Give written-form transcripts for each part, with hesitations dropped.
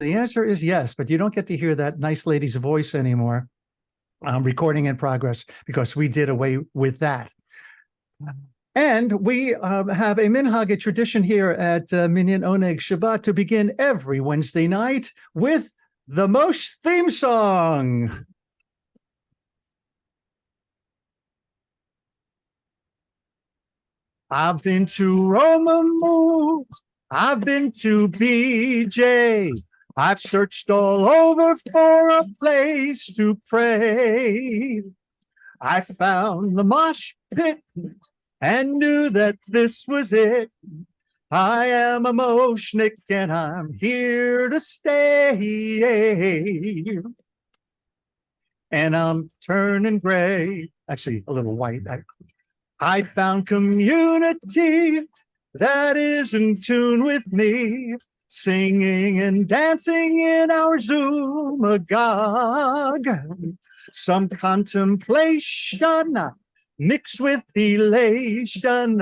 the answer is yes, but you don't get to hear that nice lady's voice anymore. Recording in progress, because we did away with that. And we have a minhag, a tradition here at Minyan Oneg Shabbat to begin every Wednesday night with the Moshe theme song. I've been to Romamu, I've been to BJ, I've searched all over for a place to pray. I found the mosh pit and knew that this was it. I am a moshnik and I'm here to stay. And I'm turning gray, actually a little white. I found community that is in tune with me, singing and dancing in our Zoomagog. Some contemplation mixed with elation.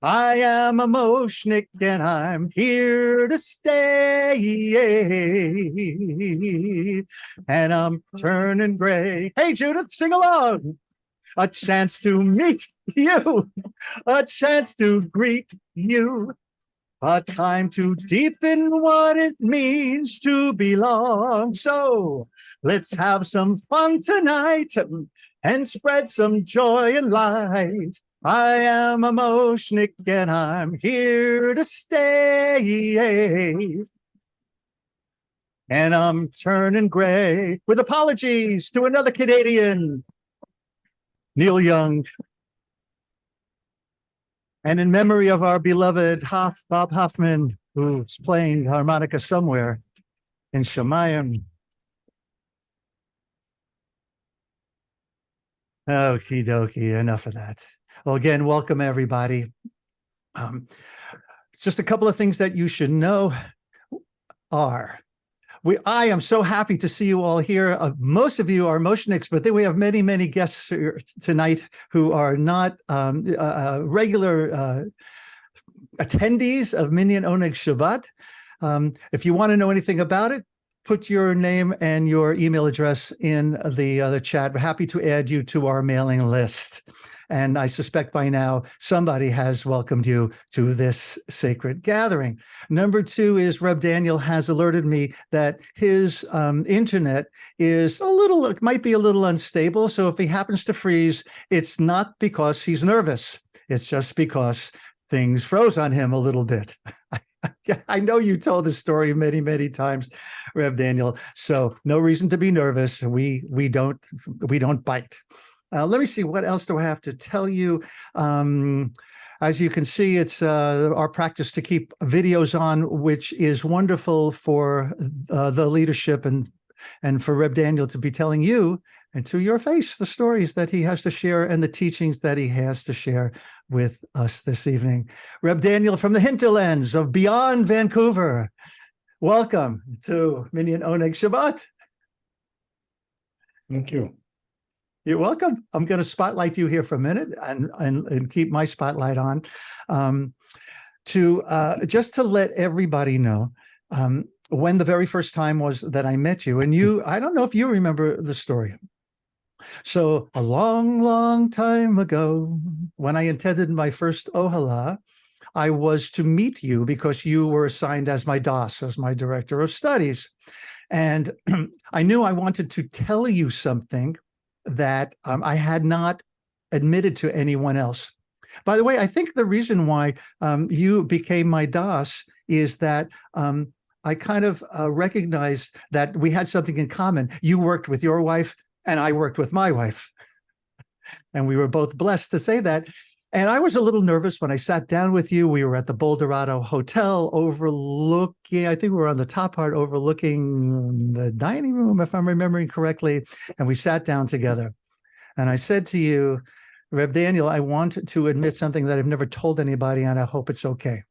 I am a moshnik and I'm here to stay. And I'm turning gray. Hey, Judith, sing along. A chance to meet you, a chance to greet you, a time to deepen what it means to belong. So let's have some fun tonight and spread some joy and light. I am a moshnik and I'm here to stay. And I'm turning gray, with apologies to another Canadian, Neil Young. And in memory of our beloved Bob Hoffman, who's playing harmonica somewhere in Shemayim. Okie dokie, enough of that. Well, again, welcome everybody. Just a couple of things that you should know are, I am so happy to see you all here. Most of you are moshniks, but then we have many, many guests here tonight who are not regular attendees of Minyan Oneg Shabbat. If you want to know anything about it, put your name and your email address in the chat. We're happy to add you to our mailing list. And I suspect by now somebody has welcomed you to this sacred gathering. Number two is Reb Daniel has alerted me that his internet is might be a little unstable. So if he happens to freeze, it's not because he's nervous. It's just because things froze on him a little bit. I know you told this story many, many times, Reb Daniel. So no reason to be nervous. We don't bite. Let me see, what else do I have to tell you? As you can see, it's our practice to keep videos on, which is wonderful for the leadership and for Reb Daniel to be telling you and to your face the stories that he has to share and the teachings that he has to share with us this evening. Reb Daniel from the hinterlands of beyond Vancouver, welcome to Minyan Oneg Shabbat. Thank you. You're welcome. I'm going to spotlight you here for a minute and keep my spotlight on just to let everybody know when the very first time was that I met you. And I don't know if you remember the story. So a long, long time ago, when I attended my first Ohala, I was to meet you because you were assigned as my DOS, as my director of studies. And I knew I wanted to tell you something that I had not admitted to anyone else. By the way, I think the reason why you became my DOS is that I kind of recognized that we had something in common. You worked with your wife and I worked with my wife. And we were both blessed to say that. And I was a little nervous when I sat down with you. We were at the Boulderado Hotel overlooking, I think we were on the top part overlooking the dining room, if I'm remembering correctly. And we sat down together. And I said to you, Reb Daniel, I want to admit something that I've never told anybody, and I hope it's okay.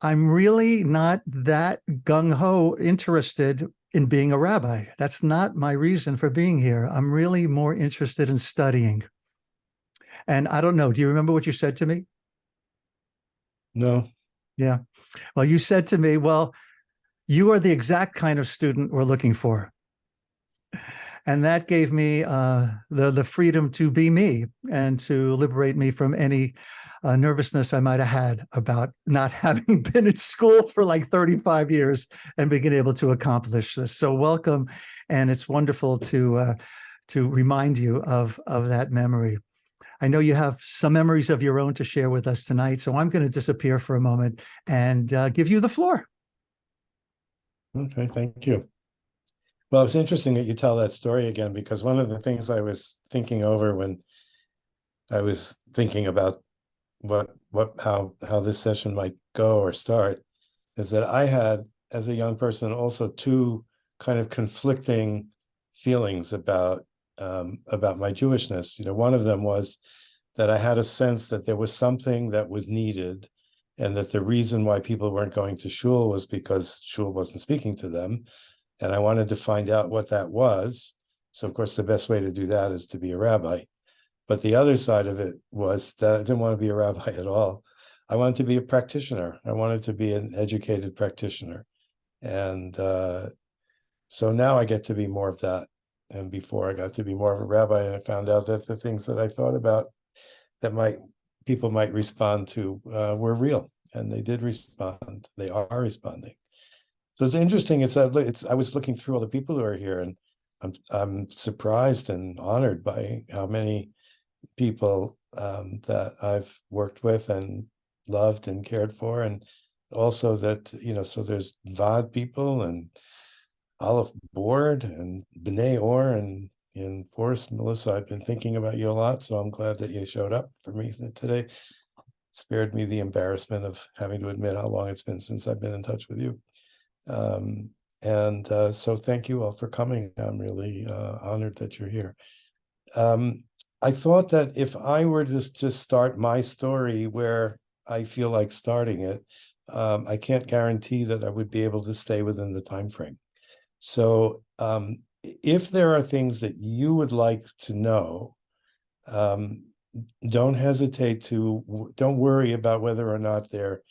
I'm really not that gung-ho interested in being a rabbi. That's not my reason for being here. I'm really more interested in studying. And I don't know, do you remember what you said to me? No. Yeah. Well, you said to me, well, You are the exact kind of student we're looking for. And that gave me the freedom to be me and to liberate me from any nervousness I might have had about not having been in school for like 35 years and being able to accomplish this. So welcome, and it's wonderful to remind you of that memory. I know you have some memories of your own to share with us tonight, so I'm going to disappear for a moment and give you the floor. Okay, thank you. Well, it's interesting that you tell that story again, because one of the things I was thinking over when I was thinking about how this session might go or start is that I had, as a young person, also two kind of conflicting feelings about my Jewishness. You know, one of them was that I had a sense that there was something that was needed, and that the reason why people weren't going to shul was because shul wasn't speaking to them, and I wanted to find out what that was. So, of course, the best way to do that is to be a rabbi. But the other side of it was that I didn't want to be a rabbi at all. I wanted to be a practitioner. I wanted to be an educated practitioner. And so now I get to be more of that. And before I got to be more of a rabbi, and I found out that the things that I thought about that people might respond to were real. And they did respond. They are responding. So it's interesting. I was looking through all the people who are here, and I'm surprised and honored by how many people that I've worked with and loved and cared for, and also that, you know, so there's VOD people and ALEPH Board and B'nai Or, and of course, Melissa, I've been thinking about you a lot, so I'm glad that you showed up for me today. Spared me the embarrassment of having to admit how long it's been since I've been in touch with you. So thank you all for coming. I'm really honored that you're here. I thought that if I were to just start my story where I feel like starting it, I can't guarantee that I would be able to stay within the time frame. So if there are things that you would like to know, don't hesitate to, don't worry about whether or not they're,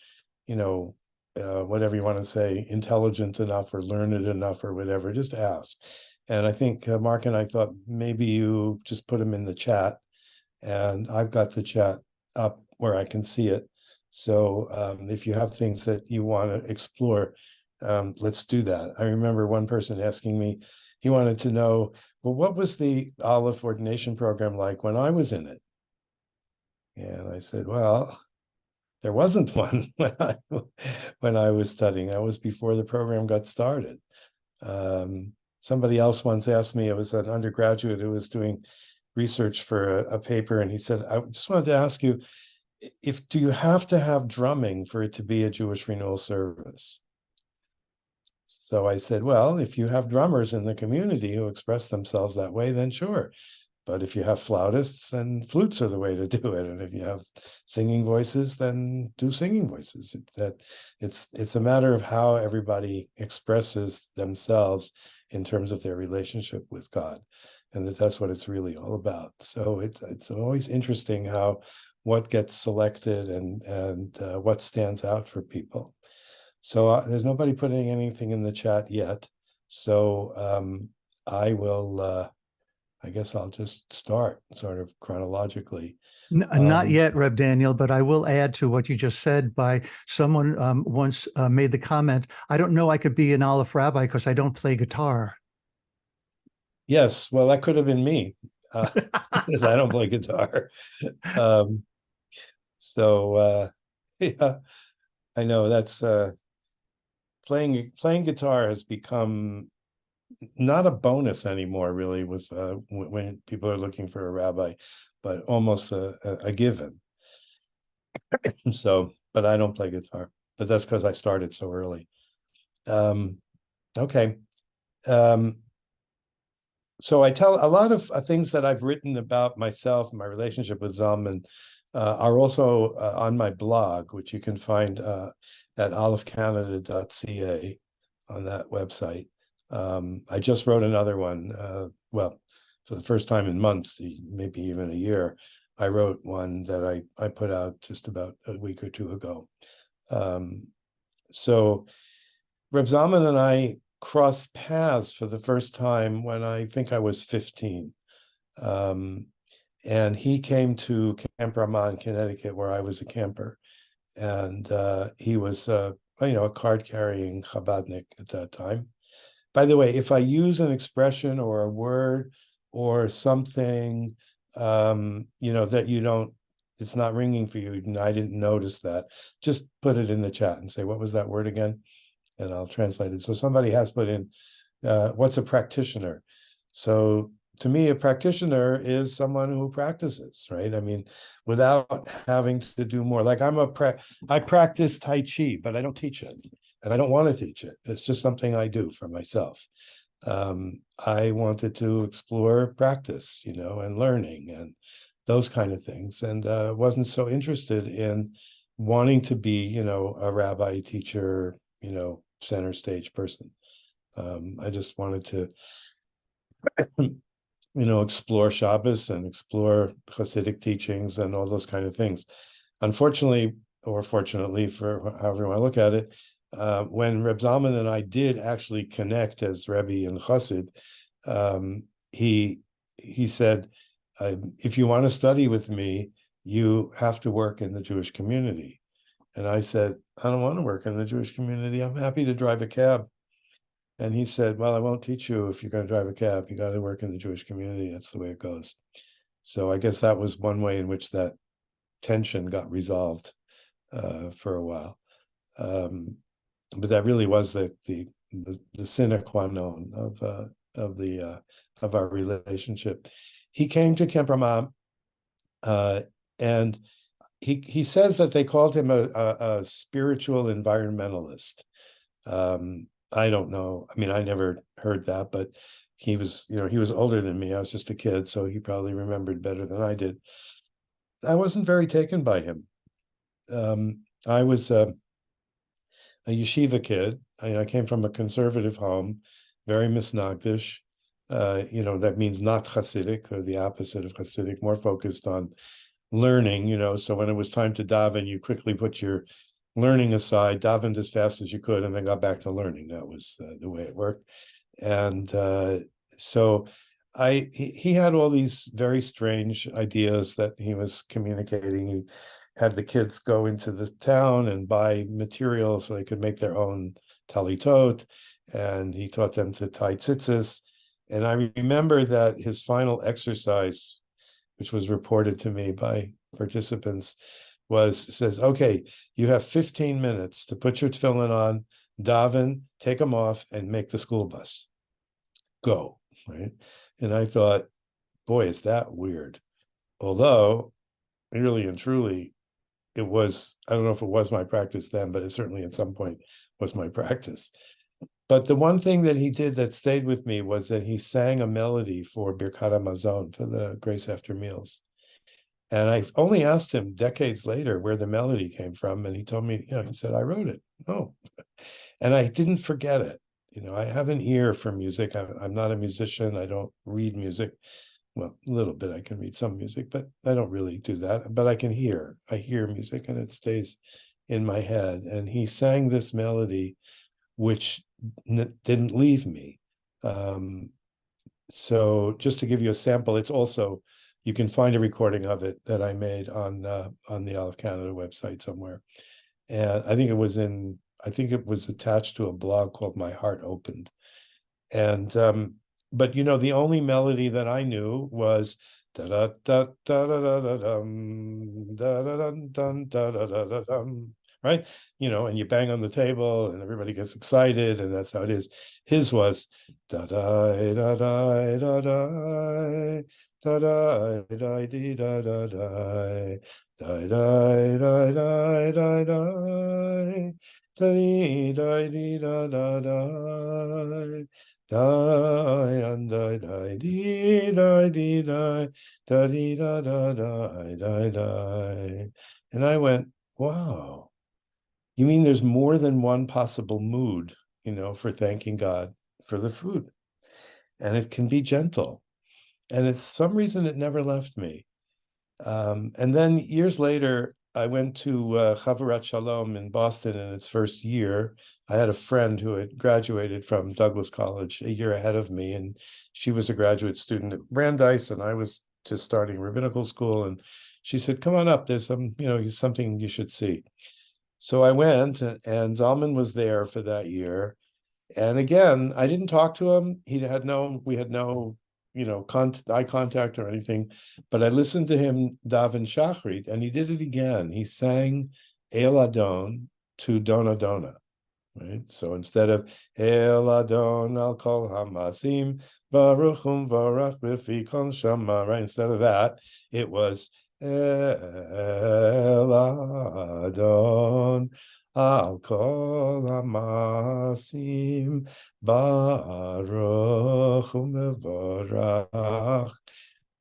you know, whatever you want to say, intelligent enough or learned enough or whatever, just ask. And I think Mark and I thought maybe you just put them in the chat, and I've got the chat up where I can see it. So if you have things that you want to explore, let's do that. I remember one person asking me, he wanted to know, well, what was the ALEPH ordination program like when I was in it? And I said, well, there wasn't one when I was studying. That was before the program got started. Somebody else once asked me, it was an undergraduate who was doing research for a paper, and he said, I just wanted to ask you, do you have to have drumming for it to be a Jewish renewal service? So I said, well, if you have drummers in the community who express themselves that way, then sure. But if you have flautists, then flutes are the way to do it. And if you have singing voices, then do singing voices. It's a matter of how everybody expresses themselves in terms of their relationship with God. And that's what it's really all about. So it's always interesting how what gets selected and what stands out for people. So there's nobody putting anything in the chat yet. So I will. I guess I'll just start sort of chronologically. Not yet, Reb Daniel, but I will add to what you just said by someone once made the comment, I don't know I could be an ALEPH rabbi because I don't play guitar. Yes, well, that could have been me, because I don't play guitar. Yeah, I know that's playing guitar has become not a bonus anymore, really, with when people are looking for a rabbi, but almost a given. So, but I don't play guitar, but that's because I started so early. Okay. So I tell a lot of things that I've written about myself, my relationship with Zalman, are also on my blog, which you can find at alephcanada.ca on that website. I just wrote another one. Well, for the first time in months, maybe even a year, I wrote one that I put out just about a week or two ago. So Reb Zalman and I crossed paths for the first time when I think I was 15. And he came to Camp Ramah in Connecticut, where I was a camper. And he was, a card-carrying Chabadnik at that time. By the way, if I use an expression or a word or something, that you don't, it's not ringing for you, and I didn't notice that, just put it in the chat and say, what was that word again? And I'll translate it. So somebody has put in, what's a practitioner? So to me, a practitioner is someone who practices, right? I mean, without having to do more. Like I practice Tai Chi, but I don't teach it, and I don't want to teach it. It's just something I do for myself. I wanted to explore practice, and learning and those kind of things, and wasn't so interested in wanting to be, a rabbi, teacher, center stage person. I just wanted to, explore Shabbos and explore Hasidic teachings and all those kind of things. Unfortunately, or fortunately, for however you want to look at it, when Reb Zalman and I did actually connect as Rebbe and Chassid, he said, if you want to study with me, you have to work in the Jewish community. And I said, I don't want to work in the Jewish community. I'm happy to drive a cab. And he said, well, I won't teach you if you're going to drive a cab. You got to work in the Jewish community. That's the way it goes. So I guess that was one way in which that tension got resolved for a while. But that really was the sine qua non of our relationship. He came to Camp Ramah, and he says that they called him a spiritual environmentalist. I don't know. I mean, I never heard that, but he was older than me. I was just a kid, so he probably remembered better than I did. I wasn't very taken by him. I was a yeshiva kid. I came from a conservative home, very misnagdish. That means not Hasidic, or the opposite of Hasidic, more focused on learning, so when it was time to daven, you quickly put your learning aside, davened as fast as you could, and then got back to learning. That was the way it worked. And so he had all these very strange ideas that he was communicating. He had the kids go into the town and buy material so they could make their own talitot, and he taught them to tie tzitzis. And I remember that his final exercise, which was reported to me by participants, says, okay, you have 15 minutes to put your tefillin on, daven, take them off, and make the school bus. Go, right? And I thought, boy, is that weird. Although, really and truly, it was, I don't know if it was my practice then, but it certainly at some point was my practice. But the one thing that he did that stayed with me was that he sang a melody for Birkat HaMazon, for the Grace After Meals. And I only asked him decades later where the melody came from. And he told me, he said, I wrote it. Oh, and I didn't forget it. I have an ear for music. I'm not a musician. I don't read music. Well, a little bit, I can read some music, but I don't really do that. But I hear music, and it stays in my head. And he sang this melody, which didn't leave me. So just to give you a sample, it's also, you can find a recording of it that I made on the ALEPH Canada website somewhere. And I think it was attached to a blog called My Heart Opened. And but the only melody that I knew was da da da da da da dum da da dum dum da da da da dum, right? And you bang on the table and everybody gets excited, and that's how it is. His was da da da da da da da da da dee da da da da da da da da da da dee da dee da da da da da da dee da dee da da dee da da da da. And I went, wow. You mean there's more than one possible mood, for thanking God for the food? And it can be gentle. And it's some reason it never left me. And then years later, I went to Chavarat Shalom in Boston in its first year. I had a friend who had graduated from Douglas College a year ahead of me, and she was a graduate student at Brandeis, and I was just starting rabbinical school. And she said, "Come on up. There's something you should see." So I went, and Zalman was there for that year. And again, I didn't talk to him. We had no, eye contact or anything. But I listened to him daven Shachrit, and he did it again. He sang El Adon to Dona Dona, right? So instead of El Adon al kol hamasim baruchum varach b'fi kol shama, right? Instead of that, it was El Adon al kol hamasim baruch umevorach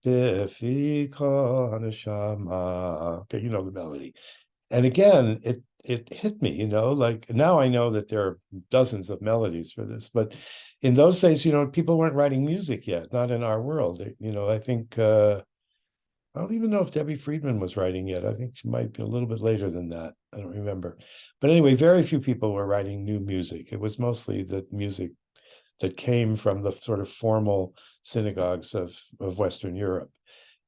b'fi kol haneshama. Okay, you know the melody. And again, it hit me, like now I know that there are dozens of melodies for this, but in those days, people weren't writing music yet, not in our world. I think I don't even know if Debbie Friedman was writing yet. I think she might be a little bit later than that. I don't remember. But anyway, very few people were writing new music. It was mostly the music that came from the sort of formal synagogues of Western Europe.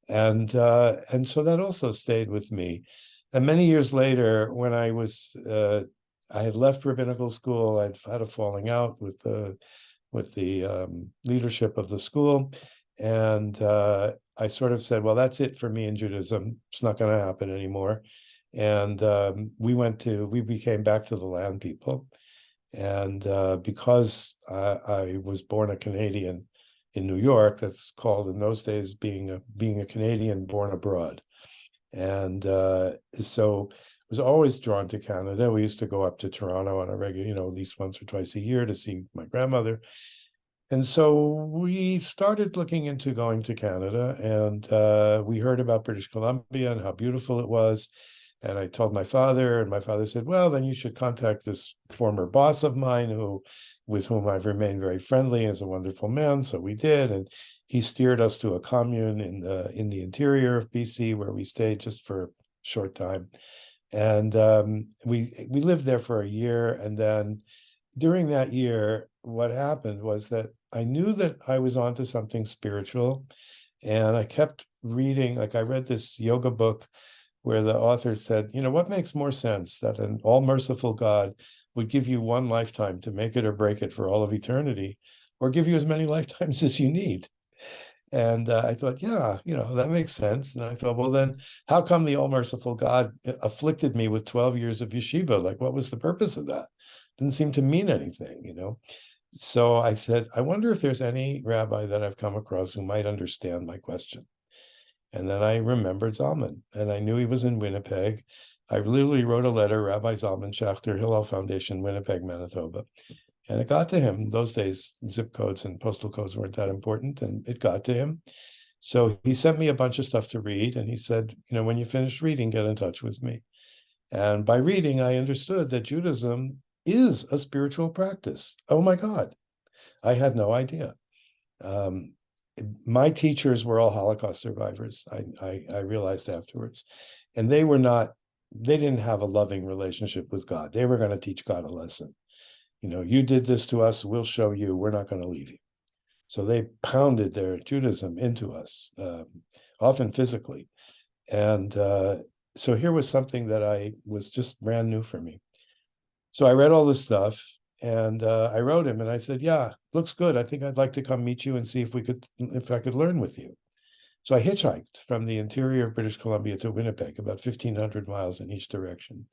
And so that also stayed with me. And many years later, when I had left rabbinical school, I'd had a falling out with the leadership of the school, and I sort of said, "Well, that's it for me in Judaism. It's not going to happen anymore." And we became back to the land people, and because I was born a Canadian in New York, that's called in those days being a Canadian born abroad. And so I was always drawn to Canada. We used to go up to Toronto on a regular, at least once or twice a year to see my grandmother. And so we started looking into going to Canada, and we heard about British Columbia and how beautiful it was. And I told my father, and my father said, "Well, then you should contact this former boss of mine with whom I've remained very friendly, and is a wonderful man." So we did, and he steered us to a commune in the interior of BC where we stayed just for a short time. And we lived there for a year, and then during that year, what happened was that I knew that I was onto something spiritual, and I kept reading. Like I read this yoga book where the author said, what makes more sense, that an all-merciful God would give you one lifetime to make it or break it for all of eternity, or give you as many lifetimes as you need? And I thought, yeah, that makes sense. And I thought, well, then how come the all-merciful God afflicted me with 12 years of yeshiva? Like, what was the purpose of that? Didn't seem to mean anything. So I said, I wonder if there's any rabbi that I've come across who might understand my question. And then I remembered Zalman, and I knew he was in Winnipeg. I literally wrote a letter, Rabbi Zalman, Schachter Hillel Foundation, Winnipeg, Manitoba. And it got to him. Those days, zip codes and postal codes weren't that important, and it got to him. So he sent me a bunch of stuff to read, and he said, when you finish reading, get in touch with me. And by reading, I understood that Judaism is a spiritual practice. Oh my God, I had no idea. My teachers were all Holocaust survivors. I realized afterwards, and they didn't have a loving relationship with God. They were going to teach God a lesson. You did this to us, we'll show you, we're not going to leave you. So they pounded their Judaism into us, often physically. And so here was something that was just brand new for me. So I read all this stuff, and I wrote him, and I said, "Yeah, looks good. I think I'd like to come meet you and see if I could learn with you." So I hitchhiked from the interior of British Columbia to Winnipeg, about 1,500 miles in each direction,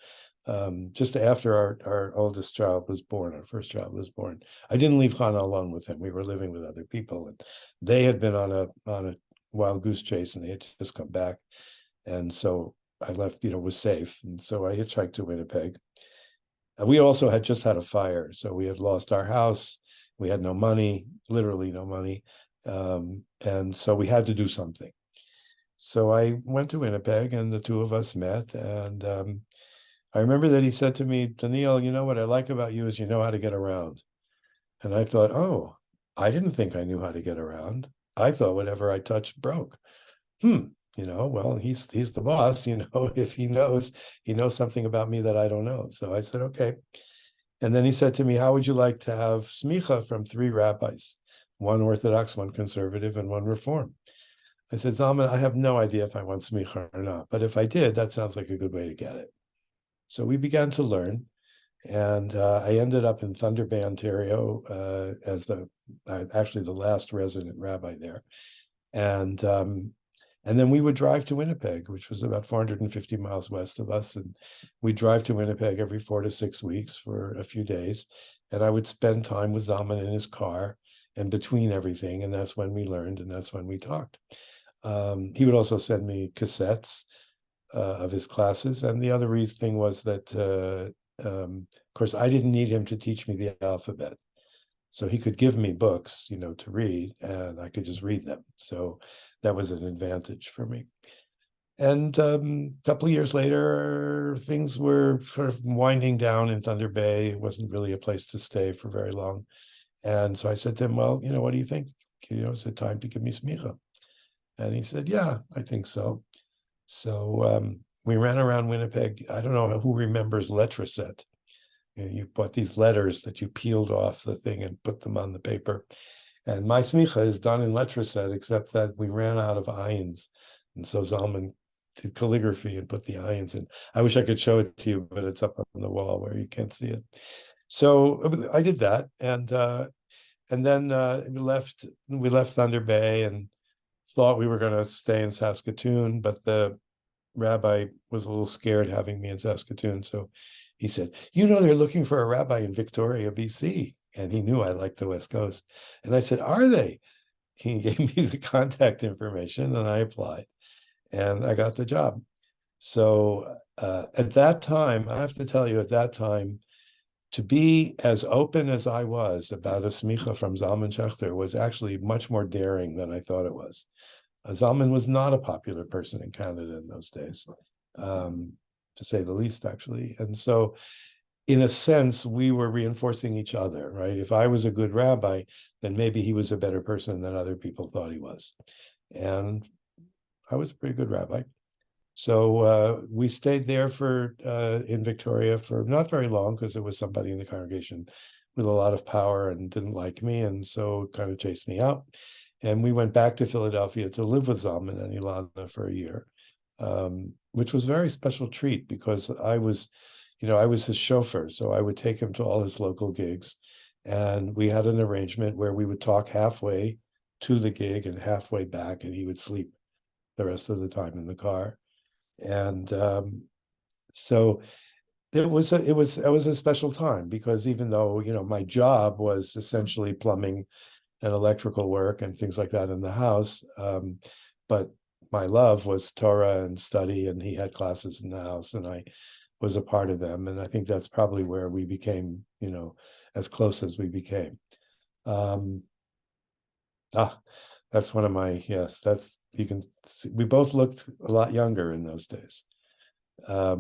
just after our oldest child was born, our first child was born. I didn't leave Hannah alone with him. We were living with other people, and they had been on a wild goose chase, and they had just come back. And so I left, was safe. And so I hitchhiked to Winnipeg. We also had just had a fire, so we had lost our house. We had no money, literally no money. And so we had to do something. So I went to Winnipeg, and the two of us met. And I remember that he said to me, "Daniel, what I like about you is you know how to get around." And I thought, oh, I didn't think I knew how to get around. I thought whatever I touched broke. well, he's the boss, if he knows something about me that I don't know. So I said, okay. And then he said to me, how would you like to have smicha from 3 rabbis, one Orthodox, one conservative, and one Reform? I said, Zalman, I have no idea if I want smicha or not, but if I did, that sounds like a good way to get it. So we began to learn, and I ended up in Thunder Bay, Ontario, as actually the last resident rabbi there. And then we would drive to Winnipeg, which was about 450 miles west of us. And we'd drive to Winnipeg every 4 to 6 weeks for a few days. And I would spend time with Zalman in his car and between everything. And that's when we learned, and that's when we talked. He would also send me cassettes of his classes. And the other thing was that, of course, I didn't need him to teach me the alphabet. So he could give me books, to read, and I could just read them. So that was an advantage for me. And a couple of years later, things were sort of winding down in Thunder Bay. It wasn't really a place to stay for very long. And so I said to him, well, what do you think? Is it time to give me smicha? And he said, yeah, I think so. So we ran around Winnipeg. I don't know who remembers Letraset. You bought these letters that you peeled off the thing and put them on the paper. And my smicha is done in Letraset, except that we ran out of ayins. And so Zalman did calligraphy and put the ayins in. I wish I could show it to you, but it's up on the wall where you can't see it. So I did that. And then we left Thunder Bay and thought we were going to stay in Saskatoon, but the rabbi was a little scared having me in Saskatoon. So he said, they're looking for a rabbi in Victoria, BC. And he knew I liked the West Coast. And I said, are they? He gave me the contact information and I applied and I got the job. So at that time, I have to tell you, to be as open as I was about a smicha from Zalman Schachter was actually much more daring than I thought it was. Zalman was not a popular person in Canada in those days, to say the least, actually. And so, in a sense, we were reinforcing each other, right? If I was a good rabbi, then maybe he was a better person than other people thought he was. And I was a pretty good rabbi. So we stayed there in Victoria for not very long, because there was somebody in the congregation with a lot of power and didn't like me, and so kind of chased me out. And we went back to Philadelphia to live with Zalman and Ilana for a year, which was a very special treat because I was his chauffeur. So I would take him to all his local gigs. And we had an arrangement where we would talk halfway to the gig and halfway back, and he would sleep the rest of the time in the car. And so it was a special time, because even though, my job was essentially plumbing and electrical work and things like that in the house, but my love was Torah and study, and he had classes in the house and I was a part of them. And I think that's probably where we became, as close as we became. That's one of my, yes, you can see, we both looked a lot younger in those days. I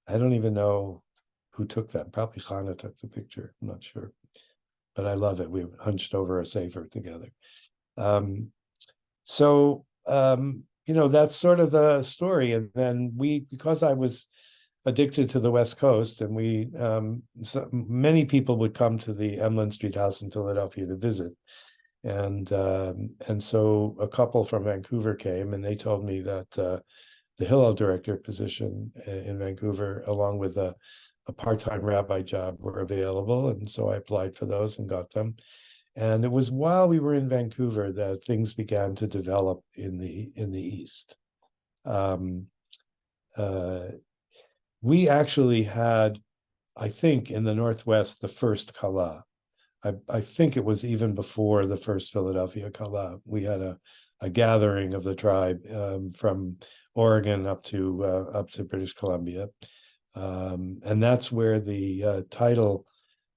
don't even know who took that. Probably Chana took the picture. I'm not sure, but I love it. We hunched over a sefer together. So that's sort of the story. And then because I was addicted to the West Coast, and many people would come to the Emlyn Street house in Philadelphia to visit. And so a couple from Vancouver came, and they told me that the Hillel director position in Vancouver, along with a part-time rabbi job, were available. And so I applied for those and got them. And it was while we were in Vancouver that things began to develop in the East. We actually had, I think, in the Northwest, the first Kala. I think it was even before the first Philadelphia Kala. We had a gathering of the tribe from Oregon up to British Columbia, and that's where the title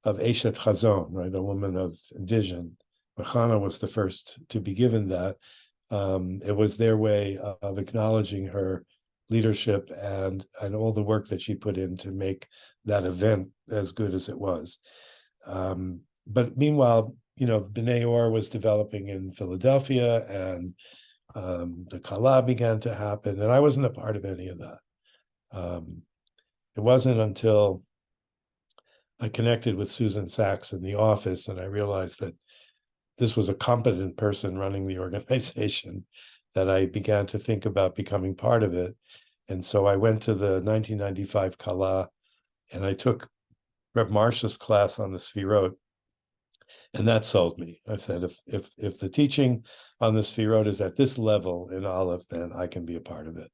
of Eshet Chazon, right, a woman of vision. Chana was the first to be given that. It was their way of acknowledging her leadership and all the work that she put in to make that event as good as it was. But meanwhile, B'nai Or was developing in Philadelphia, and The Kala began to happen, and I wasn't a part of any of that. It wasn't until I connected with Susan Sachs in the office, and I realized that this was a competent person running the organization, that I began to think about becoming part of it. And so I went to the 1995 Kala, and I took Reb Marsha's class on the Sfirot, and that sold me. I said, if the teaching on the Sfirot is at this level in ALEPH, then I can be a part of it.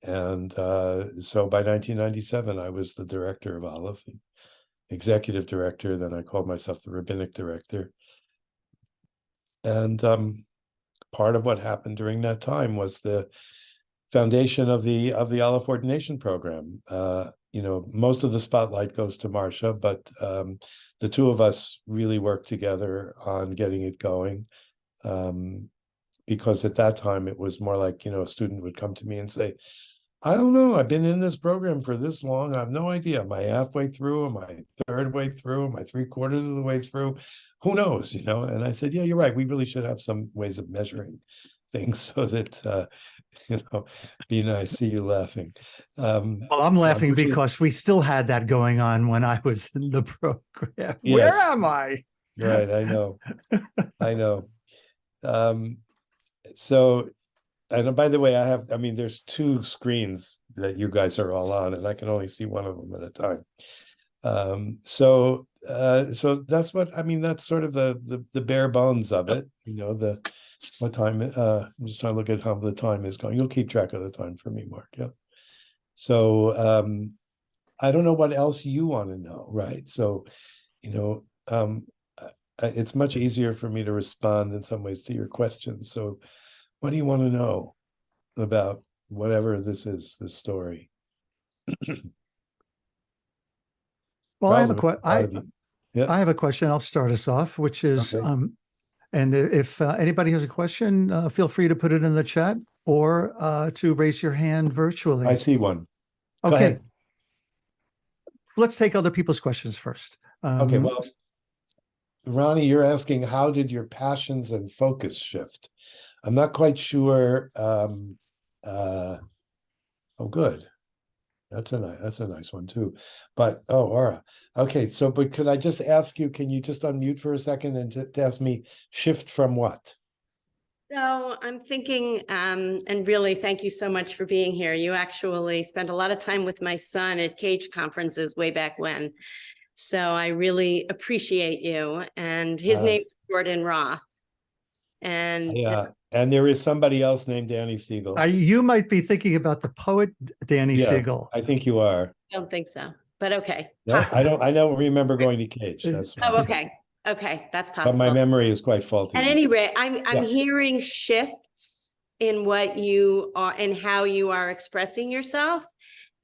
And so by 1997, I was the director of ALEPH, the executive director. Then I called myself the rabbinic director. And part of what happened during that time was the foundation of the ALEPH ordination program. Most of the spotlight goes to Marsha, but the two of us really worked together on getting it going. Because at that time it was more like, a student would come to me and say, I don't know, I've been in this program for this long, I have no idea. Am I halfway through? Am I third way through? Am I 3/4 of the way through? Who knows, And I said, yeah, you're right. We really should have some ways of measuring things so that, Bina, I see you laughing. Well, I'm So laughing because we still had that going on when I was in the program. Where Yes. am I? Right, I know. I know. So, and by the way, there's two screens that you guys are all on, and I can only see one of them at a time. So that's that's sort of the bare bones of it. What time, I'm just trying to look at how the time is going. You'll keep track of the time for me, Mark. Yeah. So I don't know what else you want to know, right? So, it's much easier for me to respond in some ways to your questions. So what do you want to know about whatever this is, this story? Well, I have Yeah. I have a question. I'll start us off, which is, Okay. and if anybody has a question, feel free to put it in the chat or to raise your hand virtually. I see one. Go Okay. ahead. Let's take other people's questions first. Okay, well, Ronnie, you're asking, how did your passions and focus shift? I'm not quite sure. Oh, good. That's a nice one too. But Aura. Okay, so but could I just ask you, can you just unmute for a second and to ask me, shift from what? So I'm thinking, and really thank you so much for being here. You actually spent a lot of time with my son at Cage conferences way back when. So I really appreciate you. And his name is Gordon Roth. And yeah, and there is somebody else named Danny Siegel. You might be thinking about the poet Danny Siegel. I think you are. I don't think so, but okay. No, I don't remember going to Cage. That's oh, okay. Okay, that's possible. But my memory is quite faulty. At any rate, I'm hearing shifts in what you are and how you are expressing yourself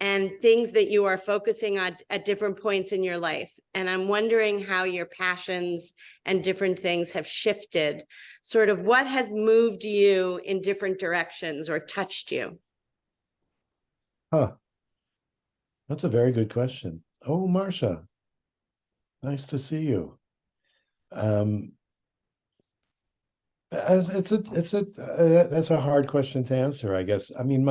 and things that you are focusing on at different points in your life. And I'm wondering how your passions and different things have shifted. Sort of what has moved you in different directions or touched you? Huh. That's a very good question. Oh, Marsha. Nice to see you. That's a hard question to answer, I guess. I mean,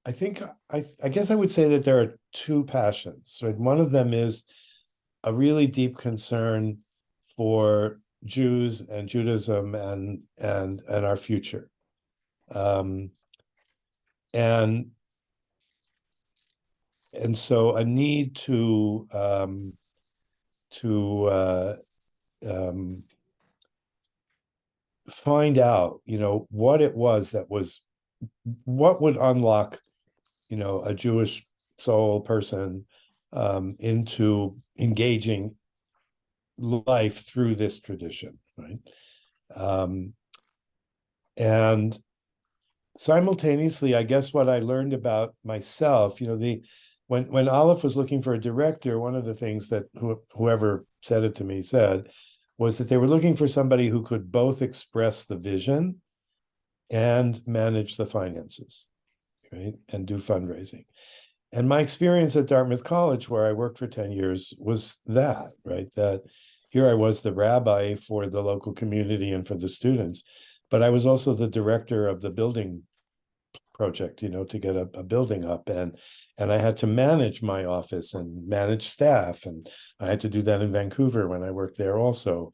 I guess I would say that there are two passions, right? One of them is a really deep concern for Jews and Judaism and our future. And so a need to find out, what it was what would unlock, a Jewish soul person into engaging life through this tradition, right? And simultaneously, I guess what I learned about myself, when ALEPH was looking for a director, one of the things that whoever said it to me said was that they were looking for somebody who could both express the vision and manage the finances, right? And do fundraising. And my experience at Dartmouth College, where I worked for 10 years, was that, right? That here I was the rabbi for the local community and for the students, but I was also the director of the building project, to get a building up, and I had to manage my office and manage staff, and I had to do that in Vancouver when I worked there also.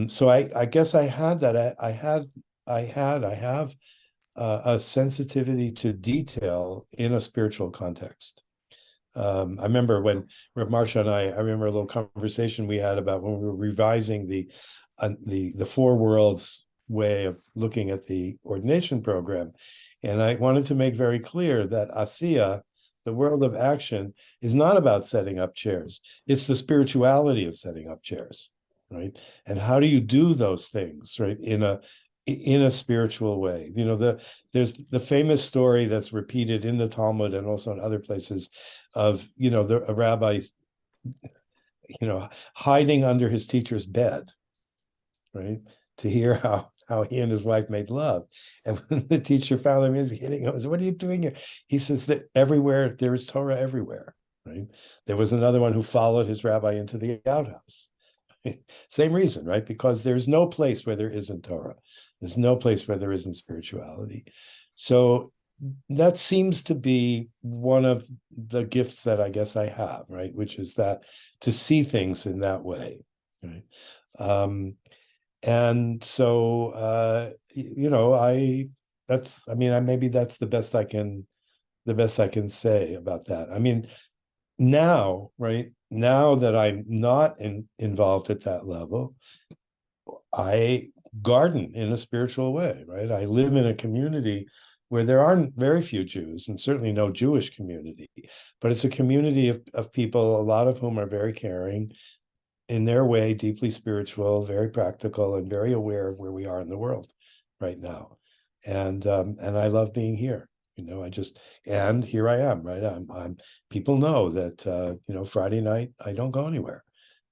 So I guess I had that. I have a sensitivity to detail in a spiritual context. I remember when Reb Marsha and I remember a little conversation we had about when we were revising the Four Worlds way of looking at the ordination program. And I wanted to make very clear that Asiya, the world of action, is not about setting up chairs. It's the spirituality of setting up chairs, right? And how do you do those things, right? In a spiritual way. There's the famous story that's repeated in the Talmud and also in other places of, a rabbi, hiding under his teacher's bed, right? To hear how he and his wife made love. And when the teacher found him, he was hitting him. I said, "What are you doing here?" He says that everywhere, there is Torah everywhere, right? There was another one who followed his rabbi into the outhouse. Same reason, right? Because there's no place where there isn't Torah. There's no place where there isn't spirituality. So that seems to be one of the gifts that I guess I have, right? Which is that to see things in that way, right? And so, maybe that's the best I can say about that. I mean, now, right? Now that I'm not involved at that level, I garden in a spiritual way, right? I live in a community where there aren't very few Jews and certainly no Jewish community, but it's a community of people, a lot of whom are very caring, in their way, deeply spiritual, very practical, and very aware of where we are in the world right now. And I love being here. And here I am, right? I'm people know that Friday night I don't go anywhere.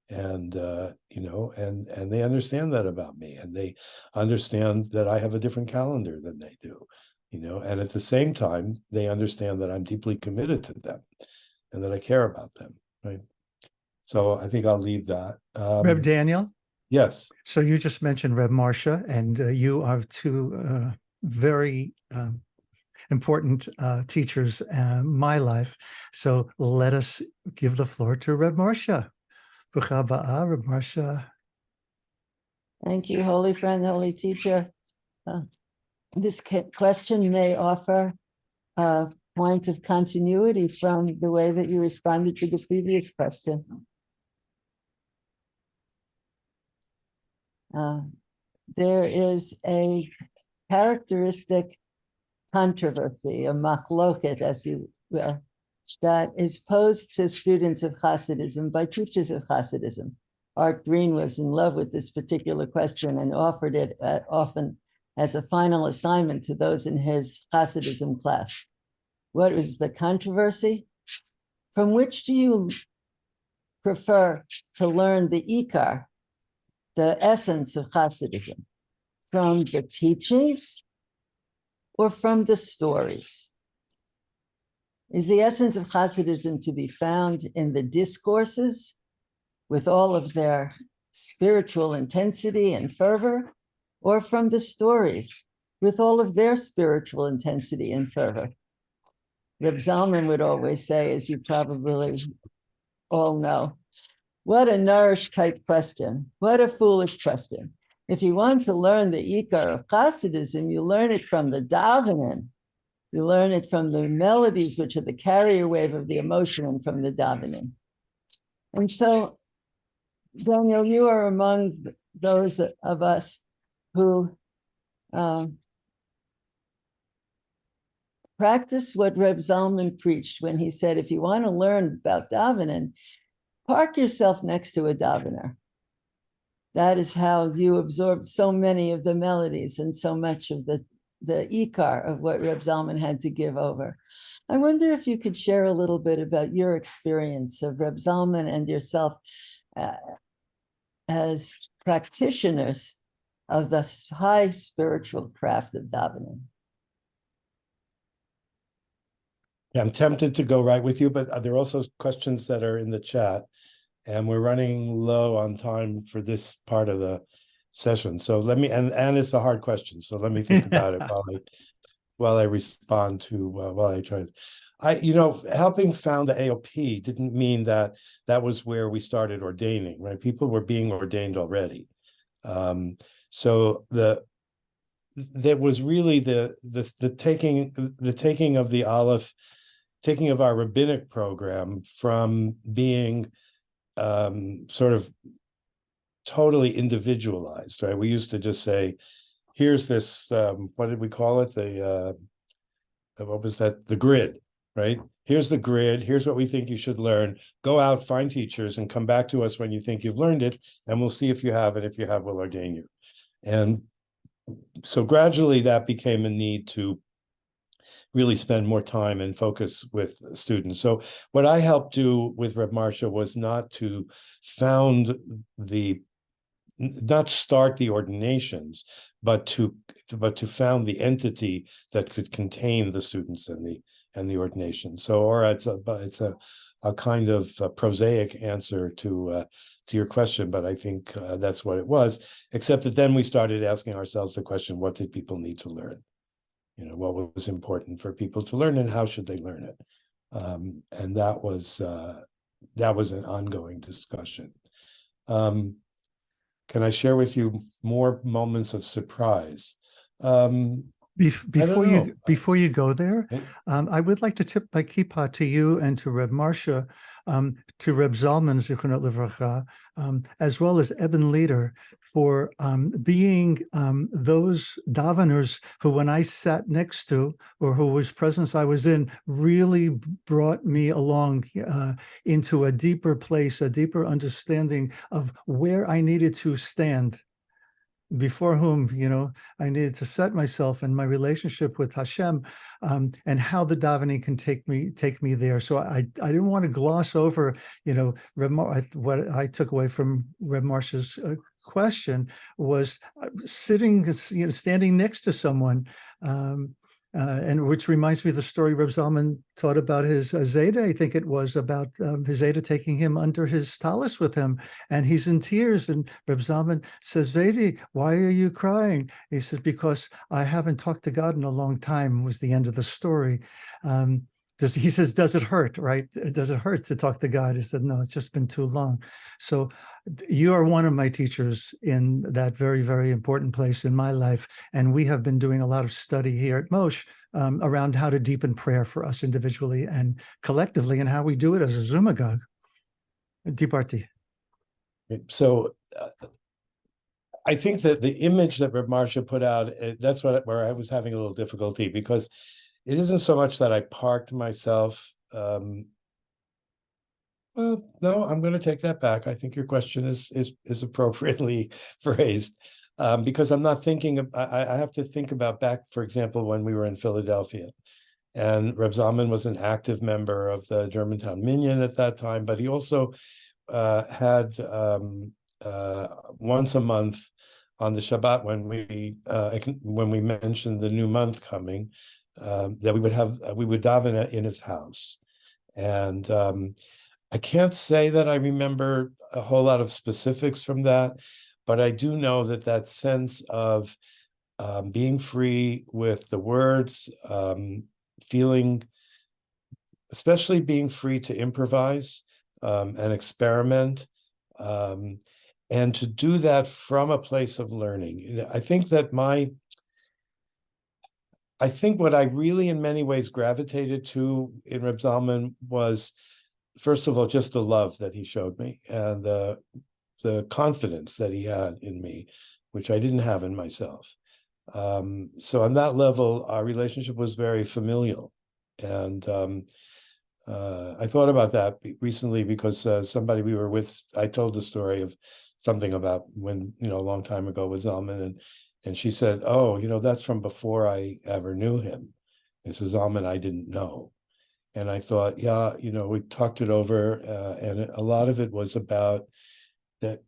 And and they understand that about me, and they understand that I have a different calendar than they do, and at the same time, they understand that I'm deeply committed to them and that I care about them, right? So I think I'll leave that. Reb Daniel. Yes. So you just mentioned Reb Marsha, and you are two very important teachers in my life. So let us give the floor to Reb Marsha. Brucha haba, Reb Marsha. Thank you, holy friend, holy teacher. This question may offer a point of continuity from the way that you responded to the previous question. There is a characteristic controversy, a machloket, as you will, that is posed to students of Hasidism by teachers of Hasidism. Art Green was in love with this particular question and offered it often as a final assignment to those in his Hasidism class. What is the controversy? From which do you prefer to learn the ikar, the essence of Hasidism? From the teachings or from the stories? Is the essence of Hasidism to be found in the discourses with all of their spiritual intensity and fervor, or from the stories with all of their spiritual intensity and fervor? Reb Zalman would always say, as you probably all know, what a Narishkeit question, what a foolish question. If you want to learn the ikar of Hasidism, you learn it from the davening. You learn it from the melodies, which are the carrier wave of the emotion, and from the davening. And so, Daniel, you are among those of us who practice what Reb Zalman preached when he said, if you want to learn about davening, park yourself next to a davener. That is how you absorbed so many of the melodies and so much of the ikar of what Reb Zalman had to give over. I wonder if you could share a little bit about your experience of Reb Zalman and yourself as practitioners of the high spiritual craft of davening. Yeah, I'm tempted to go right with you, but there are also questions that are in the chat. and we're running low on time for this part of the session. So let me, and it's a hard question, so let me think about it while I respond to while I try. Helping found the ALP didn't mean that was where we started ordaining, right? People were being ordained already. So there was really the taking of the ALEPH, taking of our rabbinic program from being sort of totally individualized, right? We used to just say, here's this, what did we call it? What was that? The grid, right? Here's the grid. Here's what we think you should learn. Go out, find teachers, and come back to us when you think you've learned it, and we'll see if you have it. If you have, we'll ordain you. And so gradually that became a need to really spend more time and focus with students. So what I helped do with Reb Marsha was not start the ordinations, but to found the entity that could contain the students and the ordination. So, or it's a kind of a prosaic answer to your question, but I think that's what it was. Except that then we started asking ourselves the question: what did people need to learn? What was important for people to learn, and how should they learn it? And that was an ongoing discussion. Can I share with you more moments of surprise? Before you go there, I would like to tip my kippah to you and to Reb Marsha, to Reb Zalman, Zichrono Livracha, as well as Eben Leder, for being those daveners who, when I sat next to, or whose presence I was in, really brought me along into a deeper place, a deeper understanding of where I needed to stand, before whom, I needed to set myself in my relationship with Hashem, and how the davening can take me there. So I didn't want to gloss over, what I took away from Reb Marsha's question was standing next to someone, and which reminds me of the story Reb Zalman taught about his Zayda. I think it was about his Zayda taking him under his talus with him, and he's in tears. And Reb Zalman says, "Zaydi, why are you crying?" He says, "Because I haven't talked to God in a long time," was the end of the story. He says, "Does it hurt, right? Does it hurt to talk to God?" He said, "No, it's just been too long." So you are one of my teachers in that very, very important place in my life. And we have been doing a lot of study here at Moshe around how to deepen prayer for us individually and collectively, and how we do it as a Zumagog. Diparti. So I think that the image that Reb Marsha put out, that's where I was having a little difficulty, because it isn't so much that I parked myself. Well, no, I'm going to take that back. I think your question is appropriately phrased, because I'm not thinking. I have to think about back, for example, when we were in Philadelphia, and Reb Zalman was an active member of the Germantown Minyan at that time, but he also had once a month on the Shabbat, when we mentioned the new month coming, that we would daven in his house. And I can't say that I remember a whole lot of specifics from that, but I do know that sense of being free with the words, feeling, especially being free to improvise and experiment, and to do that from a place of learning. I think what I really in many ways gravitated to in Reb Zalman was, first of all, just the love that he showed me, and the confidence that he had in me, which I didn't have in myself. So on that level, our relationship was very familial. And I thought about that recently, because somebody we were with, I told the story of something about when, a long time ago with Zalman, and she said, "Oh, that's from before I ever knew him." It says, "Zalman, I didn't know." And I thought, yeah, we talked it over, and a lot of it was about that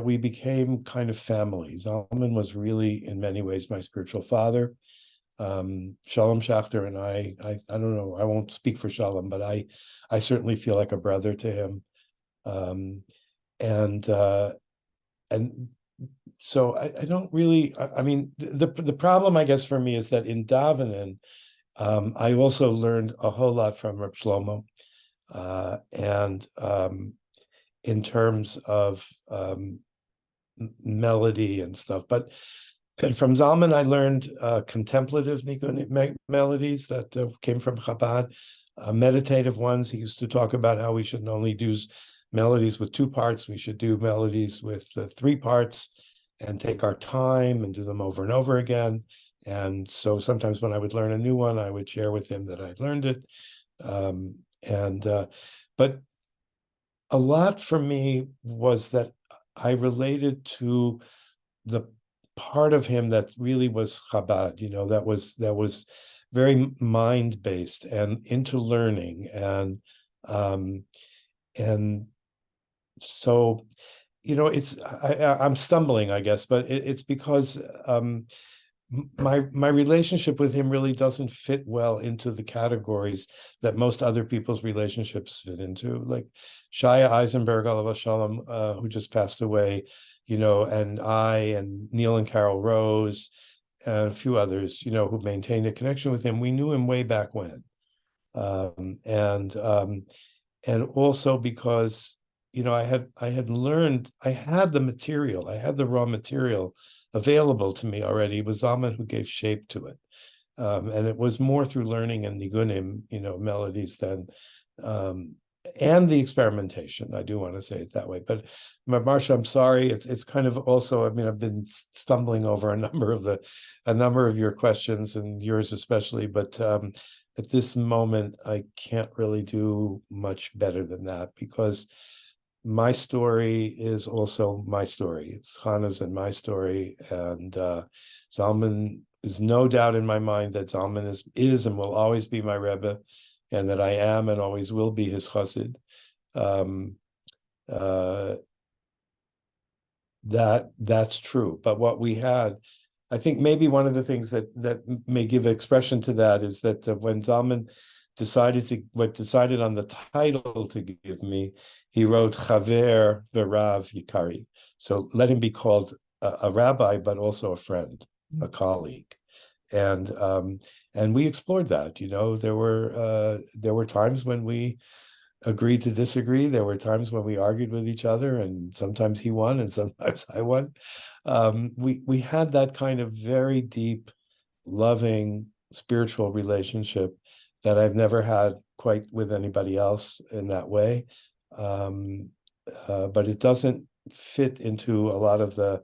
we became kind of family. Zalman was really, in many ways, my spiritual father. Shalom Schachter and I don't know, I won't speak for Shalom, but I certainly feel like a brother to him. And so I don't really, I mean, the problem, I guess, for me is that in davening, I also learned a whole lot from Reb Shlomo, and in terms of melody and stuff. But from Zalman, I learned contemplative melodies that came from Chabad, meditative ones. He used to talk about how we shouldn't only do melodies with 2 parts, we should do melodies with 3 parts and take our time and do them over and over again. And so sometimes when I would learn a new one, I would share with him that I'd learned it. But a lot for me was that I related to the part of him that really was Chabad, that was very mind-based and into learning. And so, I'm stumbling, I guess, but it's because my relationship with him really doesn't fit well into the categories that most other people's relationships fit into, like Shaya Eisenberg, alav shalom, who just passed away, and I and Neil and Carol Rose and a few others, who maintained a connection with him. We knew him way back when, and also because I had learned, I had the material, I had the raw material available to me already. It was Zalman who gave shape to it, and it was more through learning and nigunim, melodies than and the experimentation. I do want to say it that way. But Marsha, I'm sorry. It's kind of also, I've been stumbling over a number of your questions, and yours especially. But at this moment, I can't really do much better than that, because my story is also my story. It's Chana's and my story. And Zalman, is no doubt in my mind that Zalman is and will always be my Rebbe, and that I am and always will be his chassid. That's true. But what we had, I think maybe one of the things that may give expression to that is that when Zalman decided on the title to give me, he wrote Chaver V'Rav Yikari. So let him be called a rabbi, but also a friend, a colleague. And we explored that. There were times when we agreed to disagree. There were times when we argued with each other, and sometimes he won and sometimes I won. We had that kind of very deep, loving, spiritual relationship that I've never had quite with anybody else in that way. But it doesn't fit into a lot of the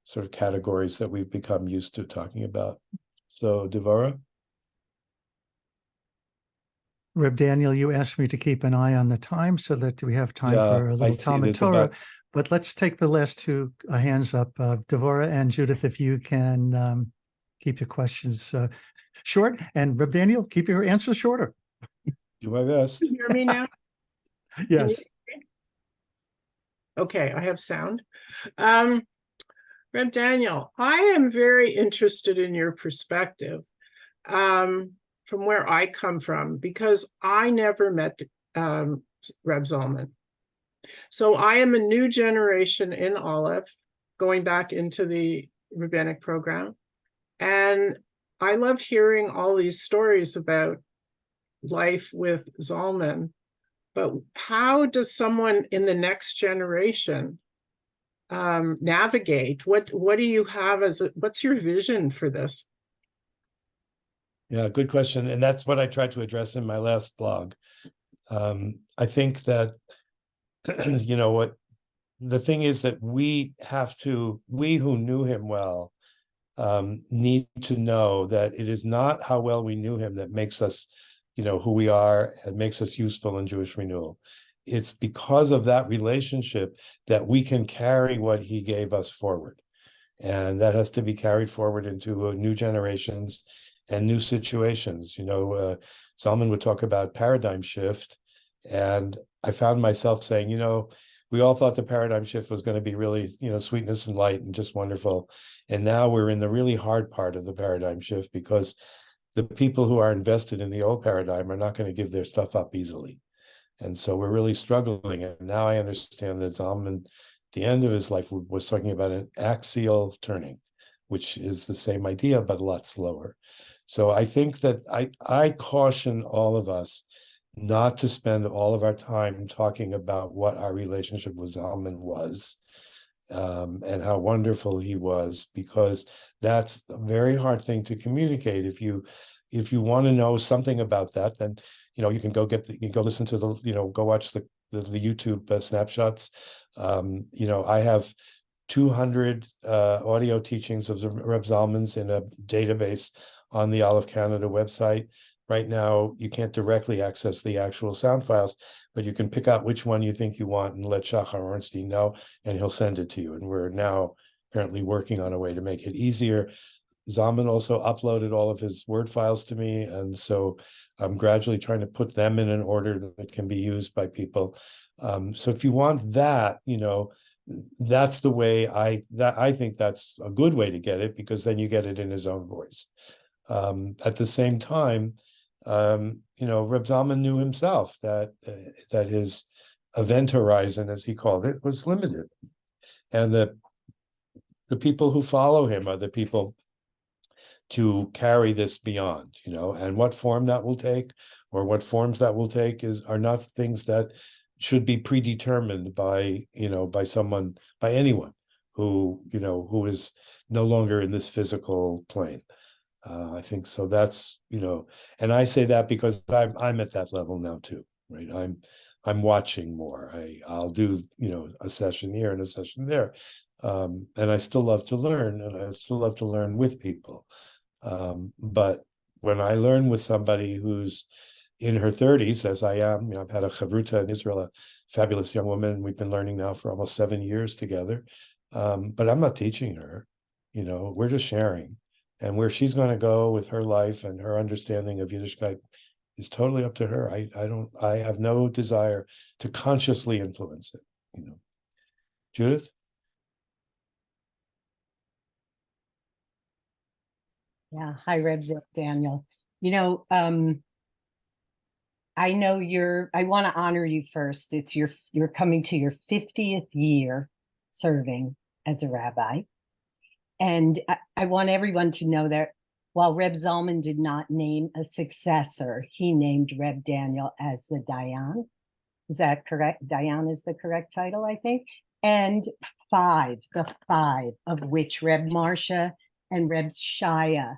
sort of categories that we've become used to talking about. So, Devorah? Reb Daniel, you asked me to keep an eye on the time so that we have time for a little Talmud Torah. But let's take the last 2 hands up. Devorah and Judith, if you can keep your questions short, and Reb Daniel, keep your answers shorter. Do my best. Can you hear me now? Yes. Okay, I have sound. Reb Daniel, I am very interested in your perspective from where I come from, because I never met Reb Zalman. So I am a new generation in ALEPH, going back into the rabbinic program. And I love hearing all these stories about life with Zalman. But how does someone in the next generation navigate? What do you have what's your vision for this? Yeah, good question. And that's what I tried to address in my last blog. I think that, what the thing is that we who knew him well, need to know that it is not how well we knew him that makes us, who we are and makes us useful in Jewish renewal. It's because of that relationship that we can carry what he gave us forward. And that has to be carried forward into new generations and new situations. Zalman would talk about paradigm shift. And I found myself saying, we all thought the paradigm shift was going to be really, sweetness and light and just wonderful. And now we're in the really hard part of the paradigm shift, because the people who are invested in the old paradigm are not going to give their stuff up easily. And so we're really struggling. And now I understand that Zalman, the end of his life, was talking about an axial turning, which is the same idea, but a lot slower. So I think that I caution all of us not to spend all of our time talking about what our relationship with Zalman was, and how wonderful he was, because that's a very hard thing to communicate. If you want to know something about that, then you can go you can go listen to the go watch the YouTube snapshots. I have 200 audio teachings of the Reb Zalman's in a database on the ALEPH Canada website. Right now, you can't directly access the actual sound files, but you can pick out which one you think you want and let Shachar Ornstein know, and he'll send it to you. And we're now apparently working on a way to make it easier. Zalman also uploaded all of his Word files to me, and so I'm gradually trying to put them in an order that can be used by people. So if you want that, that's the way I think that's a good way to get it, because then you get it in his own voice. At the same time, Reb Zalman knew himself that his event horizon, as he called it, was limited, and the people who follow him are the people to carry this beyond, and what form that will take, or what forms that will take, are not things that should be predetermined by anyone who is no longer in this physical plane. I think so. That's and I say that because I'm at that level now too, right? I'm watching more. I'll do a session here and a session there, and I still love to learn, and I still love to learn with people. But when I learn with somebody who's in her 30s, as I am, I've had a chavruta in Israel, a fabulous young woman. We've been learning now for almost 7 years together, but I'm not teaching her. We're just sharing. And where she's going to go with her life and her understanding of Yiddishkeit is totally up to her. I have no desire to consciously influence it. Judith? Yeah. Hi, Reb Daniel. I know I want to honor you first. You're coming to your 50th year serving as a rabbi. And I want everyone to know that while Reb Zalman did not name a successor, he named Reb Daniel as the Dayan. Is that correct? Dayan is the correct title, I think. And the five of which Reb Marsha and Reb Shaya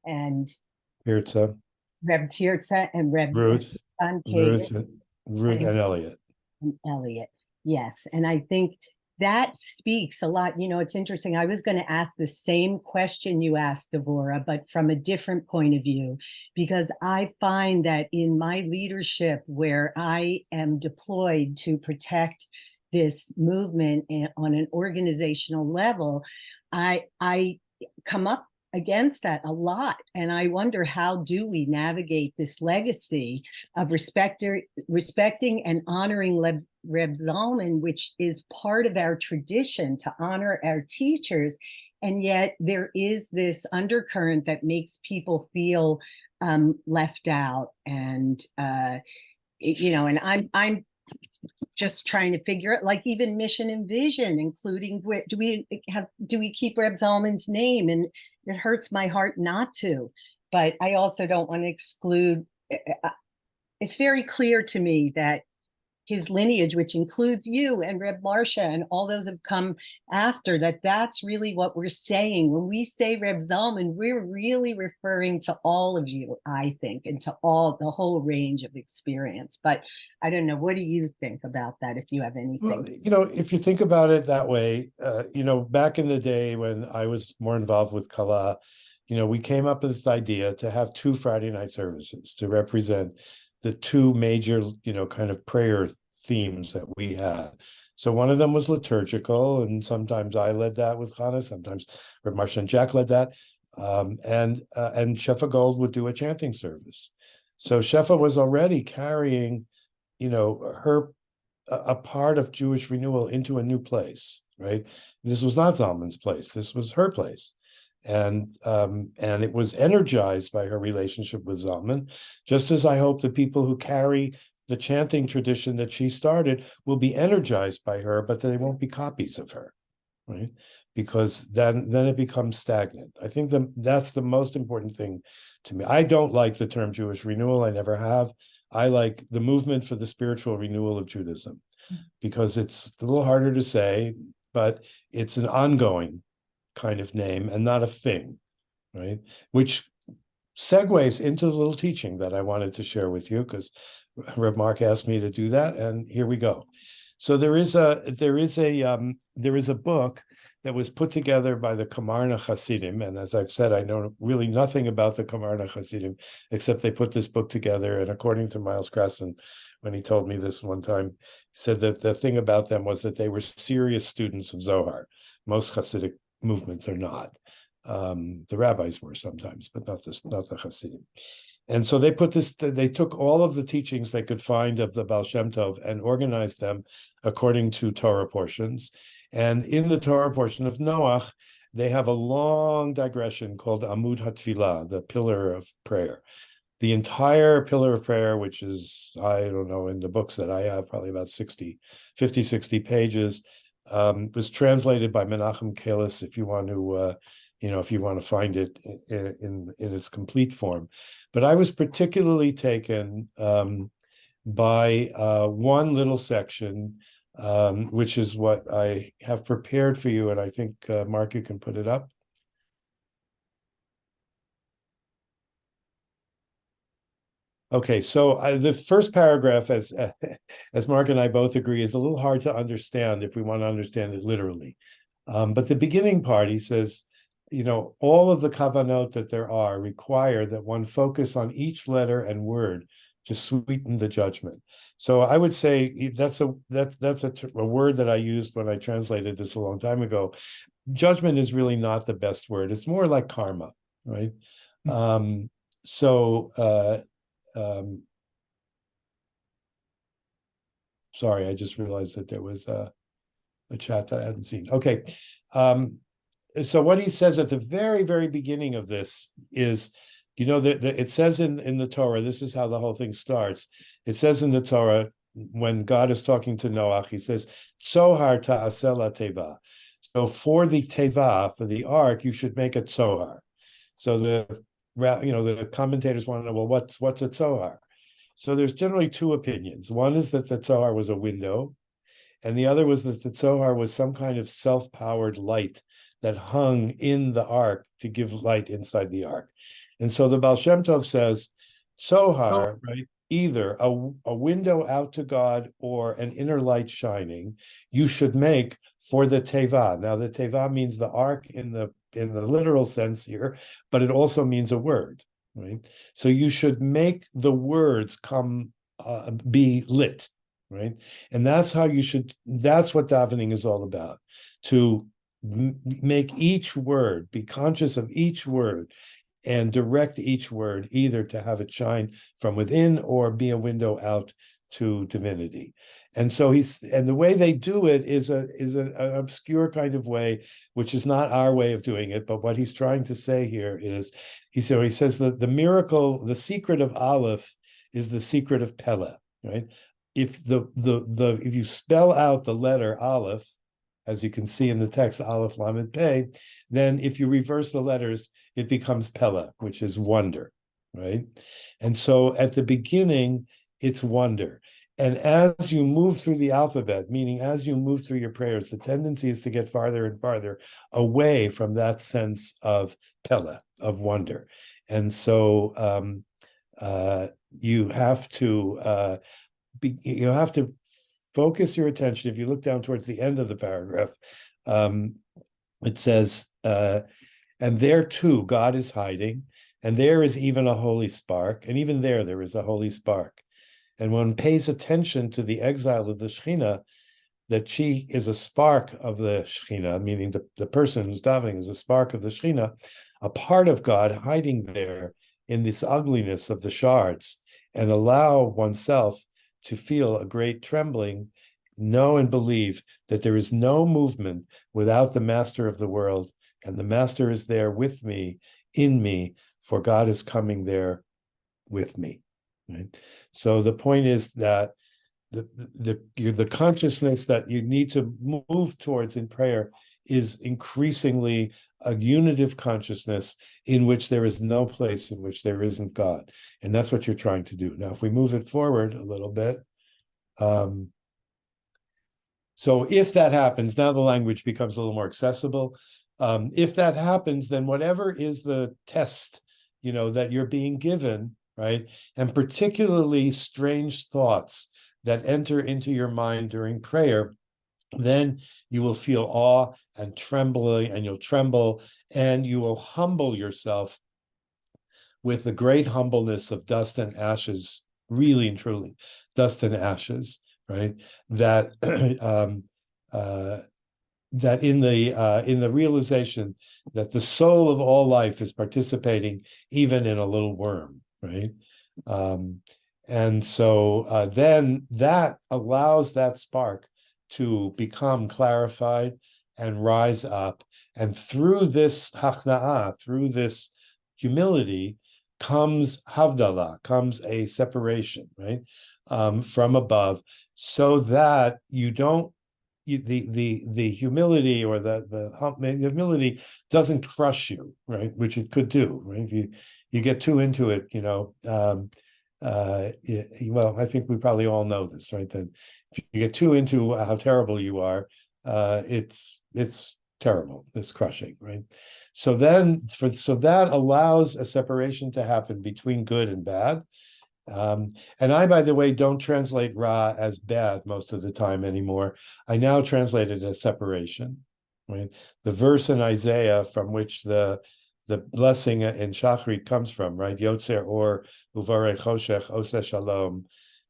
and Tirza, Reb Tirza and Reb Ruth, and Elliot. And Elliot. Yes. And I think that speaks a lot. It's interesting. I was going to ask the same question you asked, Devorah, but from a different point of view, because I find that in my leadership, where I am deployed to protect this movement on an organizational level, I come up against that a lot. And I wonder, how do we navigate this legacy of respecting and honoring Reb Zalman, which is part of our tradition to honor our teachers. And yet there is this undercurrent that makes people feel left out. And, and I'm just trying to figure out, like, even mission and vision, including where do we keep Reb Zalman's name? And it hurts my heart not to, but I also don't want to exclude. It's very clear to me that his lineage, which includes you and Reb Marsha and all those have come after, that's really what we're saying. When we say Reb Zalman, we're really referring to all of you, I think, and to the whole range of experience. But I don't know, what do you think about that, if you have anything? Well, if you think about it that way, back in the day when I was more involved with Kala, we came up with this idea to have 2 Friday night services to represent the 2 major, kind of prayer themes that we had. So one of them was liturgical, and sometimes I led that with Chana, sometimes Reb Marsha and Jack led that, and Shefa Gold would do a chanting service. So Shefa was already carrying, a part of Jewish renewal into a new place, right? This was not Zalman's place; this was her place. And it was energized by her relationship with Zalman, just as I hope the people who carry the chanting tradition that she started will be energized by her, but they won't be copies of her, right? Because then it becomes stagnant. I think that's the most important thing to me. I don't like the term Jewish renewal. I never have. I like the movement for the spiritual renewal of Judaism, because it's a little harder to say, but it's an ongoing kind of name and not a thing, right? Which segues into the little teaching that I wanted to share with you, because Reb Mark asked me to do that, and here we go. So there is a book that was put together by the Kamarna Hasidim, and as I've said, I know really nothing about the Kamarna Hasidim except they put this book together. And according to Miles Krasson, when he told me this one time, he said that the thing about them was that they were serious students of Zohar. Most Hasidic movements are not. The rabbis were sometimes, but not the Hasidim. And so they took all of the teachings they could find of the Baal Shem Tov and organized them according to Torah portions. And in the Torah portion of Noach, they have a long digression called Amud HaTfilah, the pillar of prayer. The entire pillar of prayer, which is, I don't know, in the books that I have, probably about 50, 60 pages, was translated by Menachem Kalis, if you want to find it in its complete form. But I was particularly taken by one little section, which is what I have prepared for you, and I think, Mark, you can put it up. Okay, so the first paragraph, as Mark and I both agree, is a little hard to understand if we want to understand it literally. But the beginning part, he says, all of the kavanot that there are require that one focus on each letter and word to sweeten the judgment. So I would say that's a word that I used when I translated this a long time ago. Judgment is really not the best word. It's more like karma, right? Sorry, I just realized that there was a chat that I hadn't seen. Okay. So what he says at the very, very beginning of this is, it says in the Torah, this is how the whole thing starts. It says in the Torah, when God is talking to Noach, he says, Tzohar ta'aseh teva. So for the teva, for the ark, you should make a tzohar. So the commentators want to know, well, what's a tzohar? So there's generally two opinions. One is that the tzohar was a window, and the other was that the tzohar was some kind of self-powered light that hung in the ark to give light inside the ark. And so the Baal Shem Tov says, tzohar, right, either a window out to God or an inner light shining, you should make for the teva. Now the teva means the ark in the literal sense here, but it also means a word, right? So you should make the words be lit, right? And that's what davening is all about, to make each word, be conscious of each word, and direct each word either to have it shine from within or be a window out to divinity. And so the way they do it is an obscure kind of way, which is not our way of doing it. But what he's trying to say here is, he says that the miracle, the secret of ALEPH is the secret of Pele, right? If if you spell out the letter ALEPH, as you can see in the text, Aleph Lamed Pei, then if you reverse the letters, it becomes Pele, which is wonder, right? And so at the beginning, it's wonder. And as you move through the alphabet, meaning as you move through your prayers, the tendency is to get farther and farther away from that sense of Pele, of wonder. And so you have to focus your attention. If you look down towards the end of the paragraph, it says, and there too, God is hiding, and there is even a holy spark, and even there is a holy spark. And one pays attention to the exile of the Shekhinah, that she is a spark of the Shekhinah, meaning the person who's davening is a spark of the Shekhinah, a part of God hiding there in this ugliness of the shards, and allow oneself to feel a great trembling, know and believe that there is no movement without the master of the world, and the master is there with me, in me, for God is coming there with me. Right? So the point is that the consciousness that you need to move towards in prayer is increasingly a unitive consciousness in which there is no place in which there isn't God. And that's what you're trying to do. Now, if we move it forward a little bit, so if that happens, now the language becomes a little more accessible. If that happens, then whatever is the test, that you're being given, right? And particularly strange thoughts that enter into your mind during prayer, then you will feel awe and trembling, and you'll tremble, and you will humble yourself with the great humbleness of dust and ashes, really and truly, dust and ashes, right? That that in the realization that the soul of all life is participating even in a little worm, right? And so then that allows that spark to become clarified and rise up. And through this hachna'ah, through this humility, comes havdalah, comes a separation, right, from above, so that you don't, the humility or the humility doesn't crush you, right, which it could do, right? If you get too into it, well, I think we probably all know this, right? That if you get too into how terrible you are, it's terrible, it's crushing, right? So then, so that allows a separation to happen between good and bad. And I, by the way, don't translate Ra as bad most of the time anymore. I now translate it as separation, right? The verse in Isaiah from which the blessing in Shachrit comes from, right? Yotzer or uvarei choshech oseh shalom,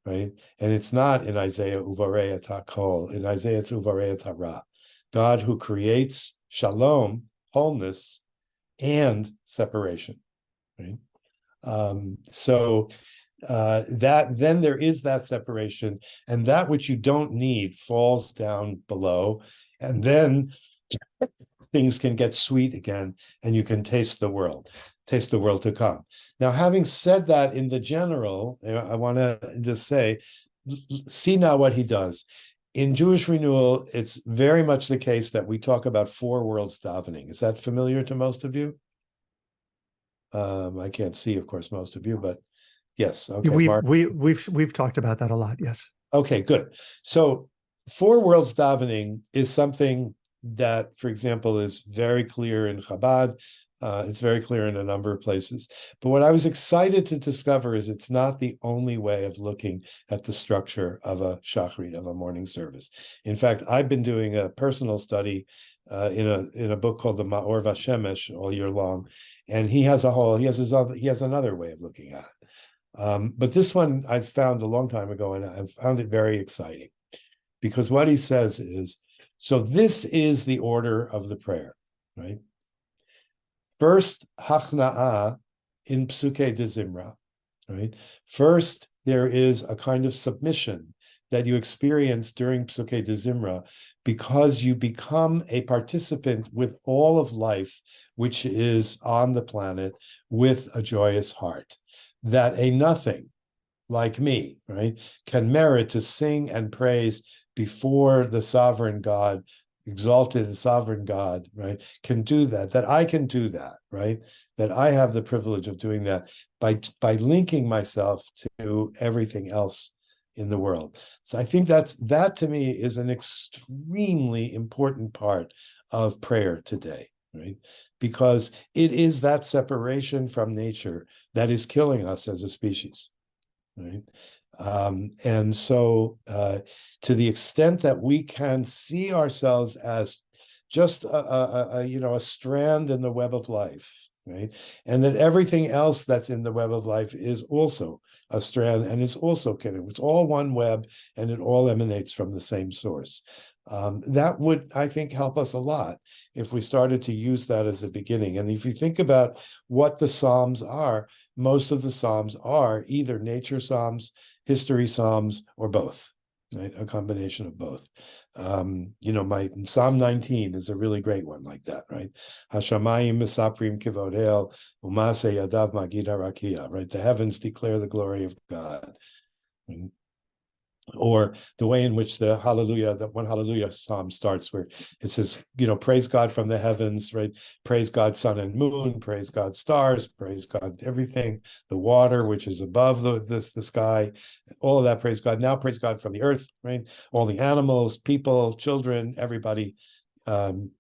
right? And it's not in Isaiah uvarei et hakol. In Isaiah it's uvarei et hara. God who creates shalom, wholeness, and separation, right? So that then there is that separation, and that which you don't need falls down below, and then things can get sweet again, and you can taste the world to come. Now, having said that in the general, I want to just say, see now what he does. In Jewish renewal, it's very much the case that we talk about 4 worlds davening. Is that familiar to most of you? I can't see, of course, most of you, but yes. Okay, Mark. We've talked about that a lot. Yes. Okay, good. So 4 worlds davening is something that, for example, is very clear in Chabad. It's very clear in a number of places. But what I was excited to discover is it's not the only way of looking at the structure of a shachrit, of a morning service. In fact, I've been doing a personal study in a book called the Ma'or Vashemesh all year long, and he has another way of looking at it. But this one I found a long time ago, and I found it very exciting, because what he says is, so this is the order of the prayer, right? First, hachna'ah in Psuke de Zimra, right? First, there is a kind of submission that you experience during Psuke de Zimra, because you become a participant with all of life, which is on the planet, with a joyous heart, that a nothing like me, right, can merit to sing and praise before the sovereign God, exalted and sovereign God, right, can do that I can do that, right, that I have the privilege of doing that by linking myself to everything else in the world. So I think that to me is an extremely important part of prayer today, right, because it is that separation from nature that is killing us as a species, right? And so to the extent that we can see ourselves as just a strand in the web of life, right, and that everything else that's in the web of life is also a strand and is also connected. It's all one web, and it all emanates from the same source. That would, I think, help us a lot if we started to use that as a beginning. And if you think about what the Psalms are, most of the Psalms are either nature Psalms, history Psalms, or both, right? A combination of both. My Psalm 19 is a really great one like that, right? Hashamayim misaprim kivod el, umase yadav magid harakia, right? The heavens declare the glory of God. Or the way in which the Hallelujah, that one Hallelujah psalm starts, where it says, praise God from the heavens, right? Praise God, sun and moon, praise God, stars, praise God, everything, the water, which is above the sky, all of that, praise God. Now praise God from the earth, right? All the animals, people, children, everybody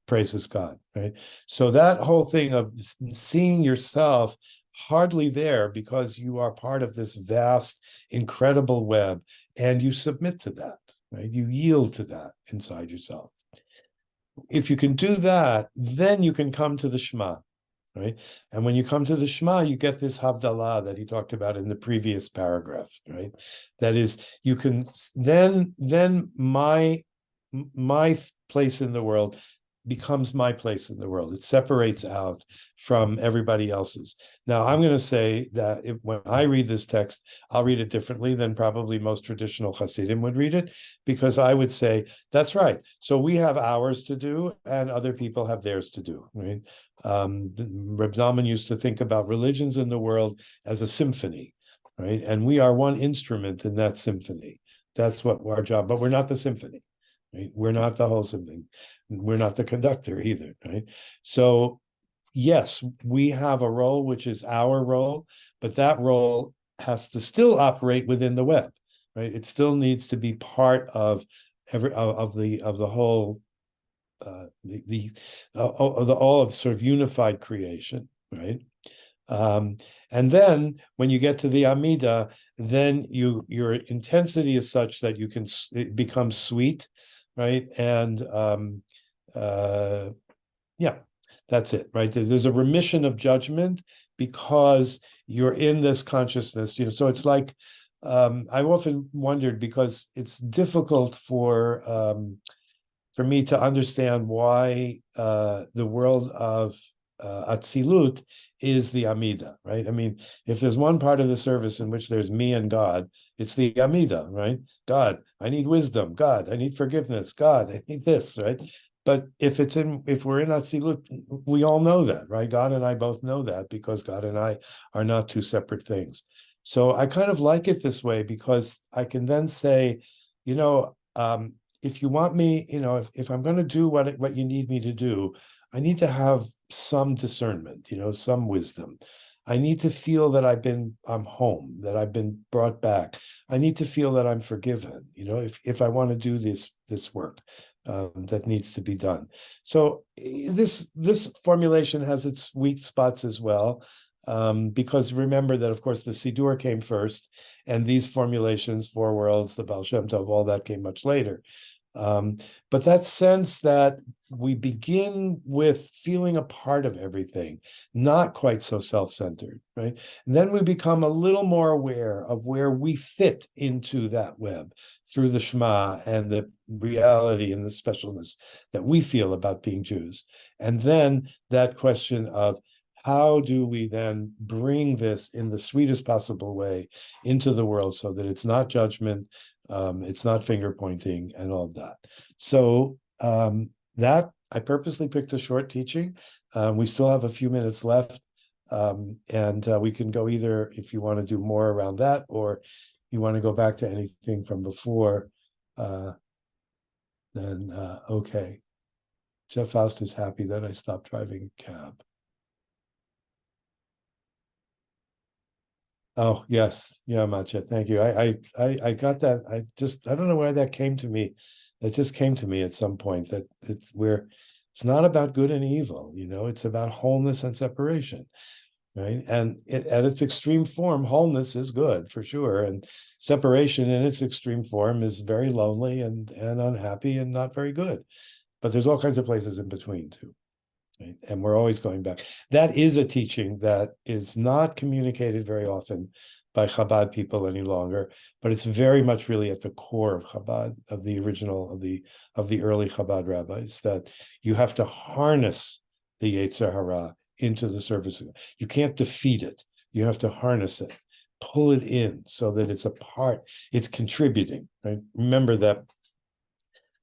praises God, right? So that whole thing of seeing yourself hardly there because you are part of this vast, incredible web, and you submit to that, right? You yield to that inside yourself. If you can do that, then you can come to the Shema, right? And when you come to the Shema, you get this Havdalah that he talked about in the previous paragraph, right? That is, you can then my place in the world becomes my place in the world. It separates out from everybody else's. Now, I'm going to say that when I read this text, I'll read it differently than probably most traditional Hasidim would read it, because I would say, that's right. So we have ours to do and other people have theirs to do, right? Reb Zalman used to think about religions in the world as a symphony, right? And we are one instrument in that symphony. That's what our job, but we're not the symphony. Right? We're not the whole symphony. We're not the conductor either, right? So yes, we have a role which is our role, but that role has to still operate within the web, right? It still needs to be part of the whole all of sort of unified creation, right? And then when you get to the Amida, then your intensity is such that it becomes sweet, right? And yeah, that's it, right? There's a remission of judgment because you're in this consciousness, so it's like I've often wondered, because it's difficult for me to understand why the world of Atzilut is the Amida, right? I mean, if there's one part of the service in which there's me and God, it's the Amida, right? God, I need wisdom. God, I need forgiveness. God, I need this, right? But if we're in Atzilut, we all know that, right? God and I both know that, because God and I are not two separate things. So I kind of like it this way, because I can then say, if you want me, if I'm going to do what you need me to do, I need to have some discernment, some wisdom. I need to feel that I'm home, that I've been brought back. I need to feel that I'm forgiven, if I want to do this work that needs to be done. So this formulation has its weak spots as well, because remember that, of course, the Siddur came first, and these formulations, Four Worlds, the Baal Shem Tov, all that came much later. But that sense that we begin with feeling a part of everything, not quite so self-centered, right? And then we become a little more aware of where we fit into that web through the Shema and the reality and the specialness that we feel about being Jews. And then that question of, how do we then bring this in the sweetest possible way into the world so that it's not judgment, it's not finger pointing and all of that. So that I purposely picked a short teaching. We still have a few minutes left, and we can go either if you want to do more around that, or you want to go back to anything from before. Then okay. Jeff Faust is happy that I stopped driving a cab. Oh, yes. Yeah, Matcha. Thank you. I got that. I don't know why that came to me. It just came to me at some point that it's not about good and evil, it's about wholeness and separation, right? And at its extreme form, wholeness is good for sure. And separation in its extreme form is very lonely and unhappy and not very good. But there's all kinds of places in between too. Right? And we're always going back. That is a teaching that is not communicated very often by Chabad people any longer, but it's very much really at the core of Chabad, of the original, of the early Chabad rabbis, that you have to harness the Yetzer Hara into the service. You can't defeat it. You have to harness it, pull it in so that it's a part, it's contributing. Right? Remember that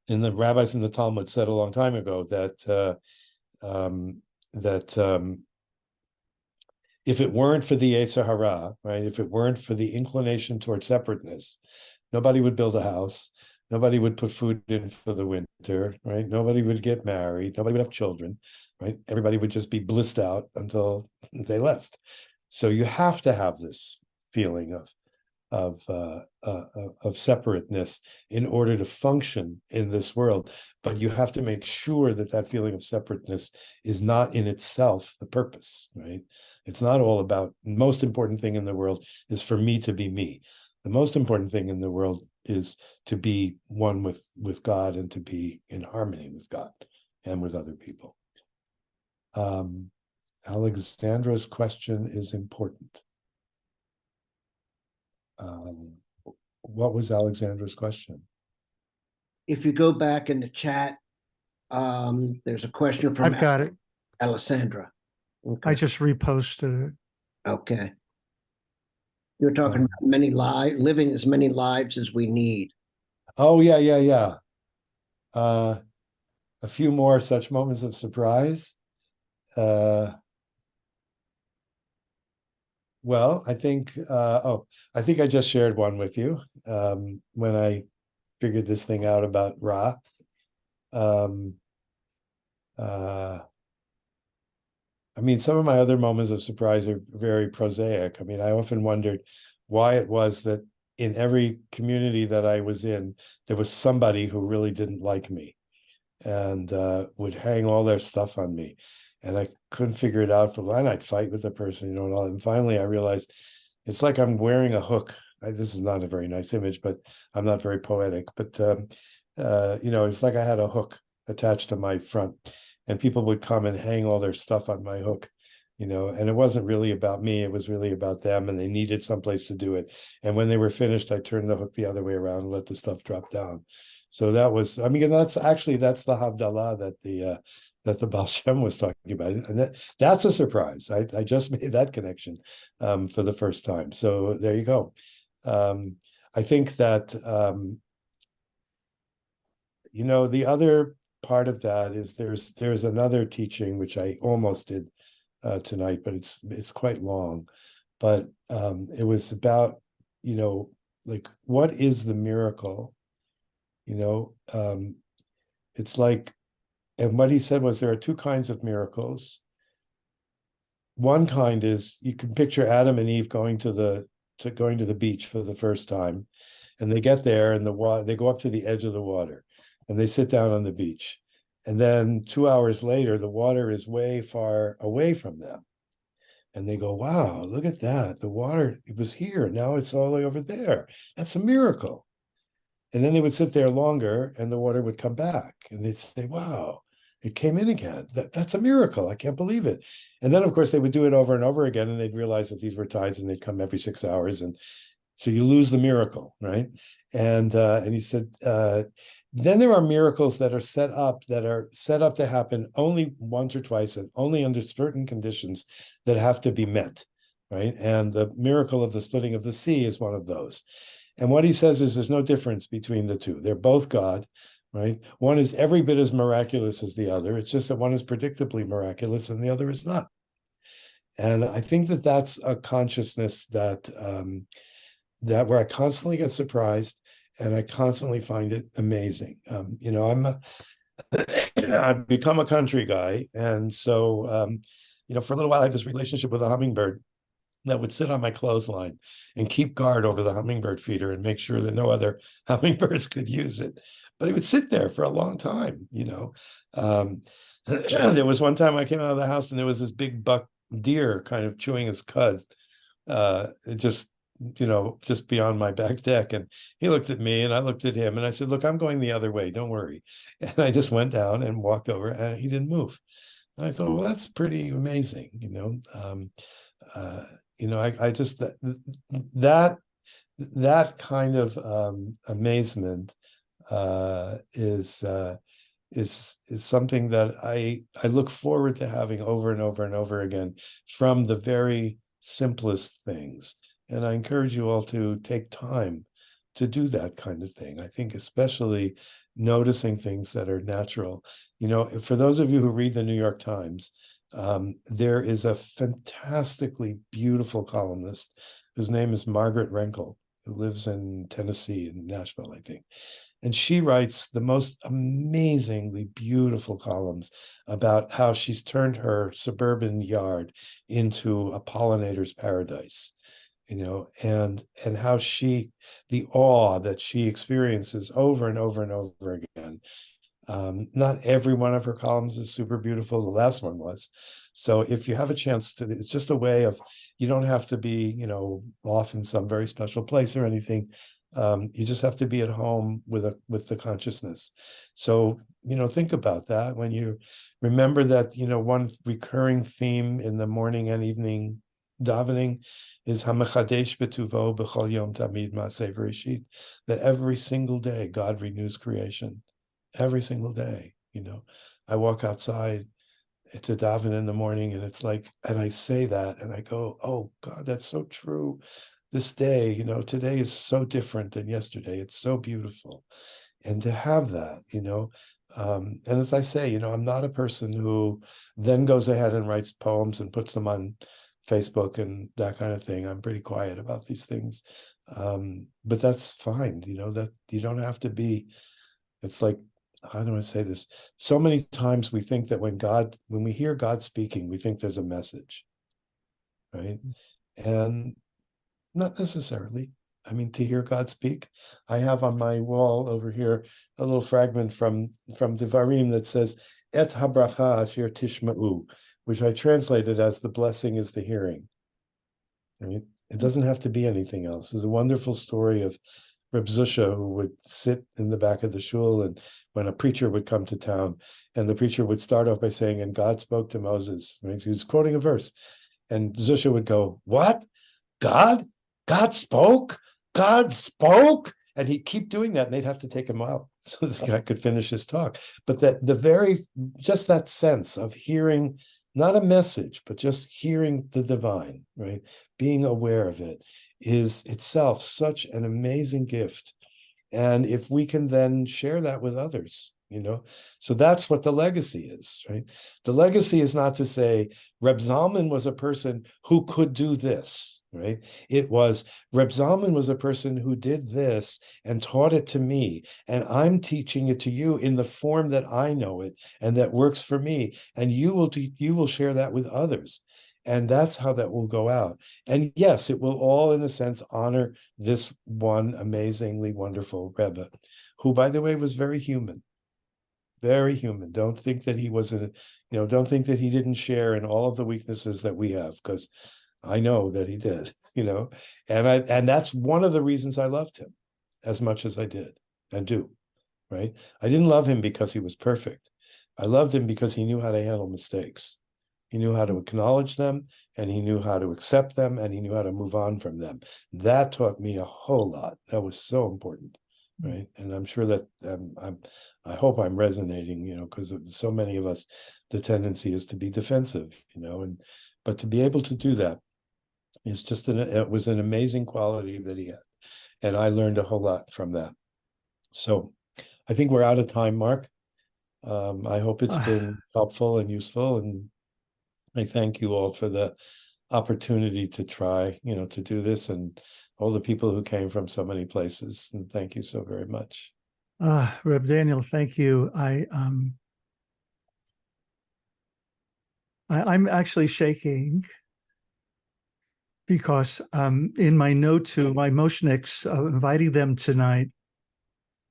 in the rabbis in the Talmud said a long time ago that if it weren't for the Yetzer Hara, right? If it weren't for the inclination toward separateness, nobody would build a house. Nobody would put food in for the winter, right? Nobody would get married. Nobody would have children, right? Everybody would just be blissed out until they left. So you have to have this feeling of separateness in order to function in this world. But you have to make sure that that feeling of separateness is not in itself the purpose, right? It's not all about, the most important thing in the world is for me to be me. The most important thing in the world is to be one with God and to be in harmony with God and with other people. Alexandra's question is important. What was Alexandra's question? If you go back in the chat, there's a question from I've got it. Alessandra. I just reposted it. Okay. You're talking about living as many lives as we need. Oh, yeah. A few more such moments of surprise. Well, I think I think I just shared one with you when I figured this thing out about Ra. I mean, some of my other moments of surprise are very prosaic. I mean, I often wondered why it was that in every community that I was in, there was somebody who really didn't like me and would hang all their stuff on me. And I couldn't figure it out for the line. I'd fight with the person, and all. And finally, I realized it's like I'm wearing a hook. This is not a very nice image, but I'm not very poetic. But it's like I had a hook attached to my front, and people would come and hang all their stuff on my hook, and it wasn't really about me. It was really about them, and they needed someplace to do it. And when they were finished, I turned the hook the other way around and let the stuff drop down. So that was, I mean, that's the Havdalah that the Baal Shem was talking about. And that's a surprise. I just made that connection for the first time. So there you go. I think that, the other part of that is there's another teaching, which I almost did tonight, but it's quite long. But it was about, like, what is the miracle? It's like, and what he said was there are two kinds of miracles. One kind is you can picture Adam and Eve going to the beach for the first time, and they get there and they go up to the edge of the water, and they sit down on the beach, and then 2 hours later the water is way far away from them, and they go, "Wow, look at that! The water, it was here, now it's all the way over there. That's a miracle." And then they would sit there longer, and the water would come back, and they'd say, "Wow, it came in again. That's a miracle. I can't believe it." And then, of course, they would do it over and over again, and they'd realize that these were tides, and they'd come every 6 hours, and so you lose the miracle, right? And he said, then there are miracles that are set up to happen only once or twice, and only under certain conditions that have to be met, right? And the miracle of the splitting of the sea is one of those. And what he says is there's no difference between the two. They're both God, right? One is every bit as miraculous as the other. It's just that one is predictably miraculous and the other is not. And I think that that's a consciousness that where I constantly get surprised, and I constantly find it amazing. I've become a country guy, and so for a little while I had this relationship with a hummingbird that would sit on my clothesline and keep guard over the hummingbird feeder and make sure that no other hummingbirds could use it. But he would sit there for a long time, There was one time I came out of the house and there was this big buck deer kind of chewing his cud, just beyond my back deck. And he looked at me and I looked at him and I said, "Look, I'm going the other way, don't worry." And I just went down and walked over and he didn't move. And I thought, well, that's pretty amazing, I just that kind of amazement is something that I look forward to having over and over and over again from the very simplest things. And I encourage you all to take time to do that kind of thing. I think especially noticing things that are natural. For those of you who read the New York Times, There is a fantastically beautiful columnist whose name is Margaret Renkel, who lives in Tennessee, in Nashville, I think. And she writes the most amazingly beautiful columns about how she's turned her suburban yard into a pollinator's paradise, and how the awe that she experiences over and over and over again. Not every one of her columns is super beautiful. The last one was. So if you have a chance to, it's just a way of, you don't have to be, off in some very special place or anything. You just have to be at home with the consciousness. So, think about that when you remember that, one recurring theme in the morning and evening davening is Hamachadesh Betuvo B'chol Yom Tamid Ma'aseh Bereshit, that every single day God renews creation. Every single day, I walk outside to daven in the morning, and it's like, and I say that, and I go, oh God, that's so true. This day, today is so different than yesterday. It's so beautiful. And to have that, and as I say, I'm not a person who then goes ahead and writes poems and puts them on Facebook and that kind of thing. I'm pretty quiet about these things. But that's fine, that you don't have to be, it's like, how do I say this? So many times we think that when we hear God speaking, we think there's a message, right? And not necessarily. I mean, to hear God speak, I have on my wall over here a little fragment from Devarim that says, Et habracha asher tishma'u, which I translated as the blessing is the hearing. Right? It doesn't have to be anything else. There's a wonderful story of Reb Zusha, who would sit in the back of the shul, and when a preacher would come to town, and the preacher would start off by saying, and God spoke to Moses. Right? He was quoting a verse. And Zusha would go, what? God? God spoke? God spoke? And he'd keep doing that, and they'd have to take him out so the guy could finish his talk. But just that sense of hearing, not a message, but just hearing the divine, right? Being aware of it is itself such an amazing gift. And if we can then share that with others, so that's what the legacy is, right? The legacy is not to say Reb Zalman was a person who could do this, right? It was Reb Zalman was a person who did this and taught it to me, and I'm teaching it to you in the form that I know it and that works for me, and you will share that with others. And that's how that will go out. And yes, it will all, in a sense, honor this one amazingly wonderful Rebbe, who, by the way, was very human. Very human. Don't think that he wasn't, don't think that he didn't share in all of the weaknesses that we have, because I know that he did, and that's one of the reasons I loved him as much as I did and do, right? I didn't love him because he was perfect. I loved him because he knew how to handle mistakes. He knew how to acknowledge them, and he knew how to accept them, and he knew how to move on from them. That taught me a whole lot. That was so important, right? And I'm sure that I hope I'm resonating, because so many of us, the tendency is to be defensive, but to be able to do that is it was an amazing quality that he had, and I learned a whole lot from that. So I think we're out of time, Mark. I hope it's been helpful and useful, and I thank you all for the opportunity to try, to do this, and all the people who came from so many places. And thank you so very much. Reb Daniel, thank you. I'm actually shaking because in my note to my moshniks, inviting them tonight,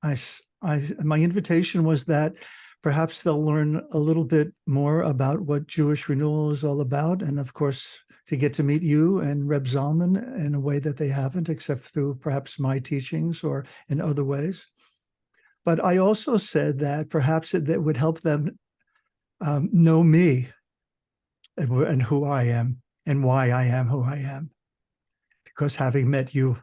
my invitation was that perhaps they'll learn a little bit more about what Jewish renewal is all about, and of course, to get to meet you and Reb Zalman in a way that they haven't, except through perhaps my teachings or in other ways. But I also said that perhaps that would help them know me and who I am and why I am who I am. Because having met you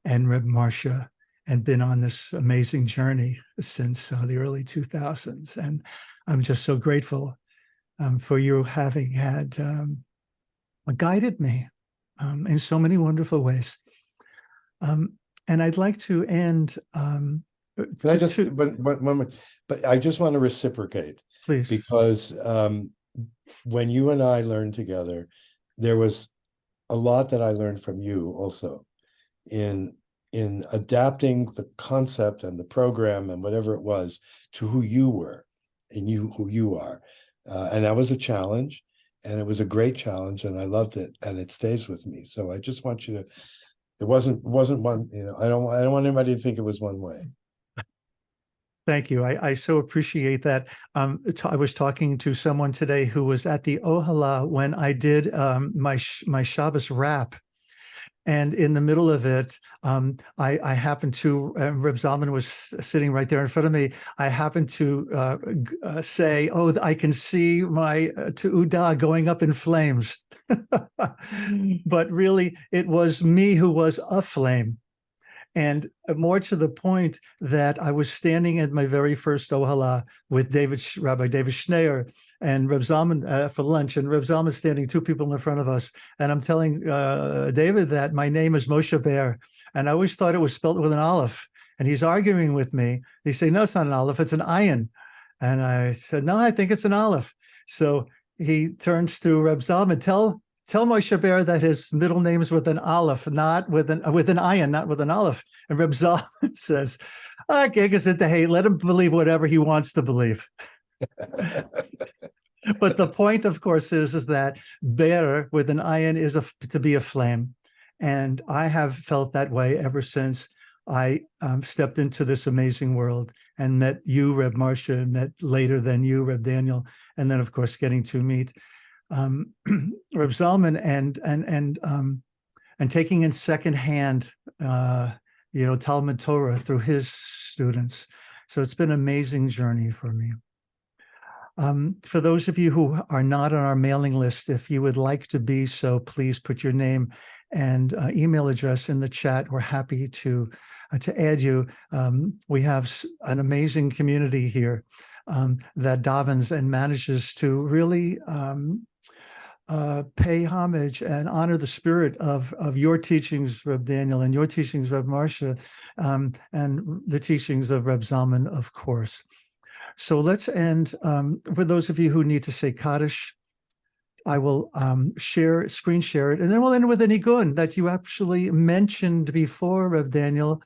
and Reb Marcia and been on this amazing journey since the early 2000s. And I'm just so grateful for you having had guided me in so many wonderful ways. And I'd like to end. Can I just, but I just want to reciprocate. Please. Because when you and I learned together, there was a lot that I learned from you also in adapting the concept and the program and whatever it was to who you were and who you are. And that was a challenge, and it was a great challenge, and I loved it, and it stays with me. So I just want you to, it wasn't one, I don't want anybody to think it was one way. Thank you. I so appreciate that. I was talking to someone today who was at the Ohala when I did my Shabbos rap. And in the middle of it, I happened to, Reb Zalman was sitting right there in front of me. I happened to say, oh, I can see my Tu'udah going up in flames. But really, it was me who was aflame. And more to the point that I was standing at my very first Ohala with Rabbi David Schneier and Reb Zalman for lunch, and Reb Zalman standing 2 people in front of us. And I'm telling David that my name is Moshe Bear, and I always thought it was spelled with an aleph. And he's arguing with me. He said, no, it's not an aleph, it's an ayin. And I said, no, I think it's an aleph. So he turns to Reb Zalman, Tell Moshe Bear that his middle name is with an aleph, not with an ayin, not with an aleph. And Reb Zalman says, Gigas at the hate, let him believe whatever he wants to believe. But the point, of course, is that Bear with an ayin is to be a flame. And I have felt that way ever since I stepped into this amazing world and met you, Reb Marsha, met later than you, Reb Daniel, and then, of course, getting to meet Reb Zalman and taking in secondhand, Talmud Torah through his students. So it's been an amazing journey for me. For those of you who are not on our mailing list, if you would like to be so, please put your name and email address in the chat. We're happy to add you. We have an amazing community here that davens and manages to really pay homage and honor the spirit of your teachings, Reb Daniel, and your teachings, Reb Marsha, and the teachings of Reb Zalman, of course. So let's end. For those of you who need to say Kaddish, I will screen share it, and then we'll end with a nigun that you actually mentioned before, Reb Daniel,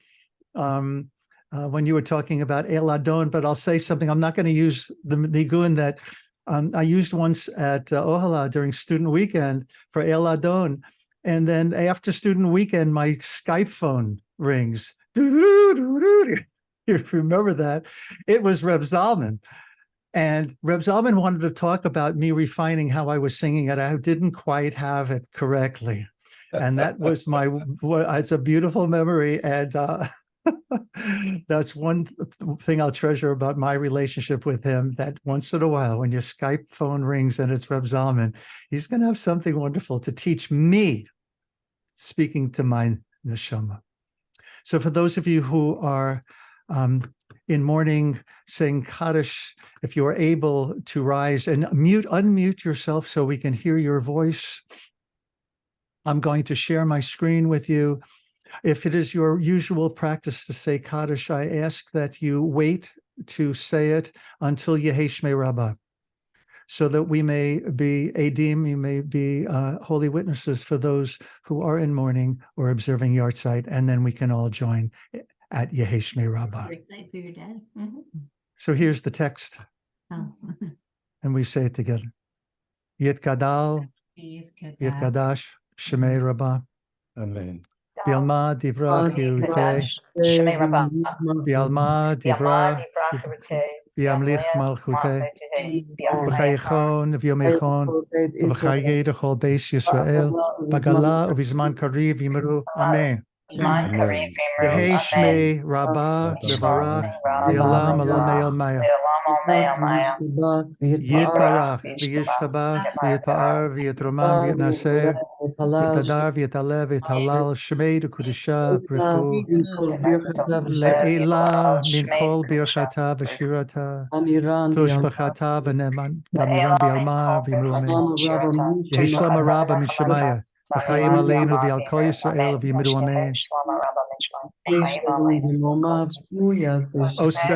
when you were talking about El Adon, but I'll say something. I'm not going to use the nigun that I used once at Ohala during student weekend for El Adon. And then after student weekend, my Skype phone rings. You remember that? It was Reb Zalman. And Reb Zalman wanted to talk about me refining how I was singing it. I didn't quite have it correctly. And that was it's a beautiful memory. And that's one thing I'll treasure about my relationship with him, that once in a while, when your Skype phone rings and it's Reb Zalman, he's going to have something wonderful to teach me, speaking to my neshama. So for those of you who are in morning saying Kaddish, if you are able to rise and unmute yourself so we can hear your voice, I'm going to share my screen with you. If it is your usual practice to say Kaddish, I ask that you wait to say it until Yehei Shmei Rabbah, so that we may be Edim, we may be holy witnesses for those who are in mourning or observing Yartzeit, and then we can all join at Yehei Shmei Rabbah. For your dad. Mm-hmm. So here's the text, Oh. and we say it together. Yitkadal, Yitkadash, Shmei Rabbah. Amen. Bialma divrach Yerutei, Shmei Rabbah. Bialma divrach Biamlich Malchutei, B'chayichon v'yomeichon, v'chayei d'chol beis Yisrael, b'gala uv'zman kariv yimru. Amen. Yehei Shmei Rabbah levarach v'yalam alamei almaya. Yitbarach v'yishtabach v'yitpa'ar v'yitromam v'yitnaser v'yitadar v'yitalev v'yitalal Shmei d'kudusha b'richu le'ela min kol birchata v'shirata toshbachata v'neman tamiran v'yalma v'yimru amen. Yehi shlama rabba min shemaya v'chayim aleinu v'yal kol Yisrael v'yimru amen. Oseh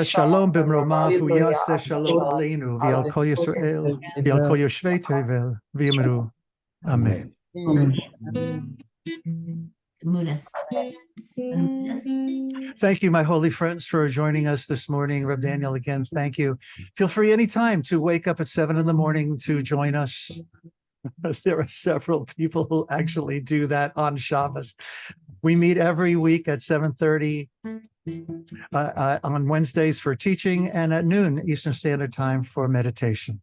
shalom b'mromav hu yaseh shalom aleinu v'al kol Yisrael v'al kol yoshvei tevel v'yimru. Amen. Mudas. Thank you, my holy friends, for joining us this morning. Reb Daniel, again, thank you. Feel free anytime to wake up at 7 in the morning to join us. There are several people who actually do that on Shabbos. We meet every week at 7:30 on Wednesdays for teaching and at noon Eastern Standard Time for meditation.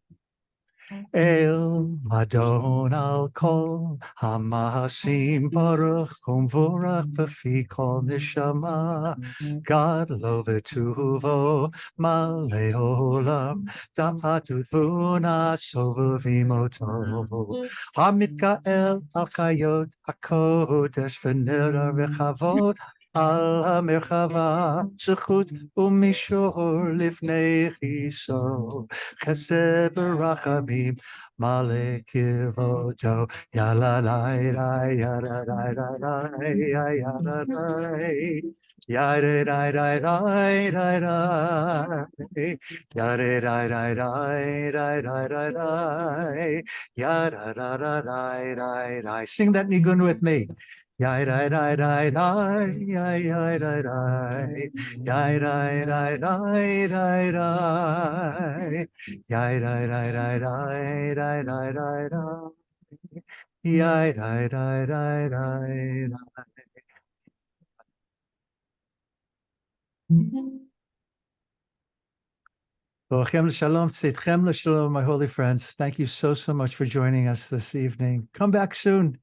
El Adon al kol hamasim baruch umvorach b'fi kol neshama gadlo v'tuvo malei olam da'atu v'una sovavim oto hamikael al chayot hakodesh v'nera v'chavod al hamerchava zechut umishor lifnei chiso chesed v'rachamim Malek Kivoto, yala lai lai yada lai lai lai yada lai yada lai lai lai lai lai yada lai lai lai lai lai lai lai yada lai lai lai lai. Sing that nigun with me. Yada lai lai lai yada lai yada lai lai lai lai. Yai dai dai dai dai dai dai dai dai. Yai dai dai dai dai dai. Bochem l'shalom, tzitchem l'shalom, my holy friends. Thank you so much for joining us this evening. Come back soon.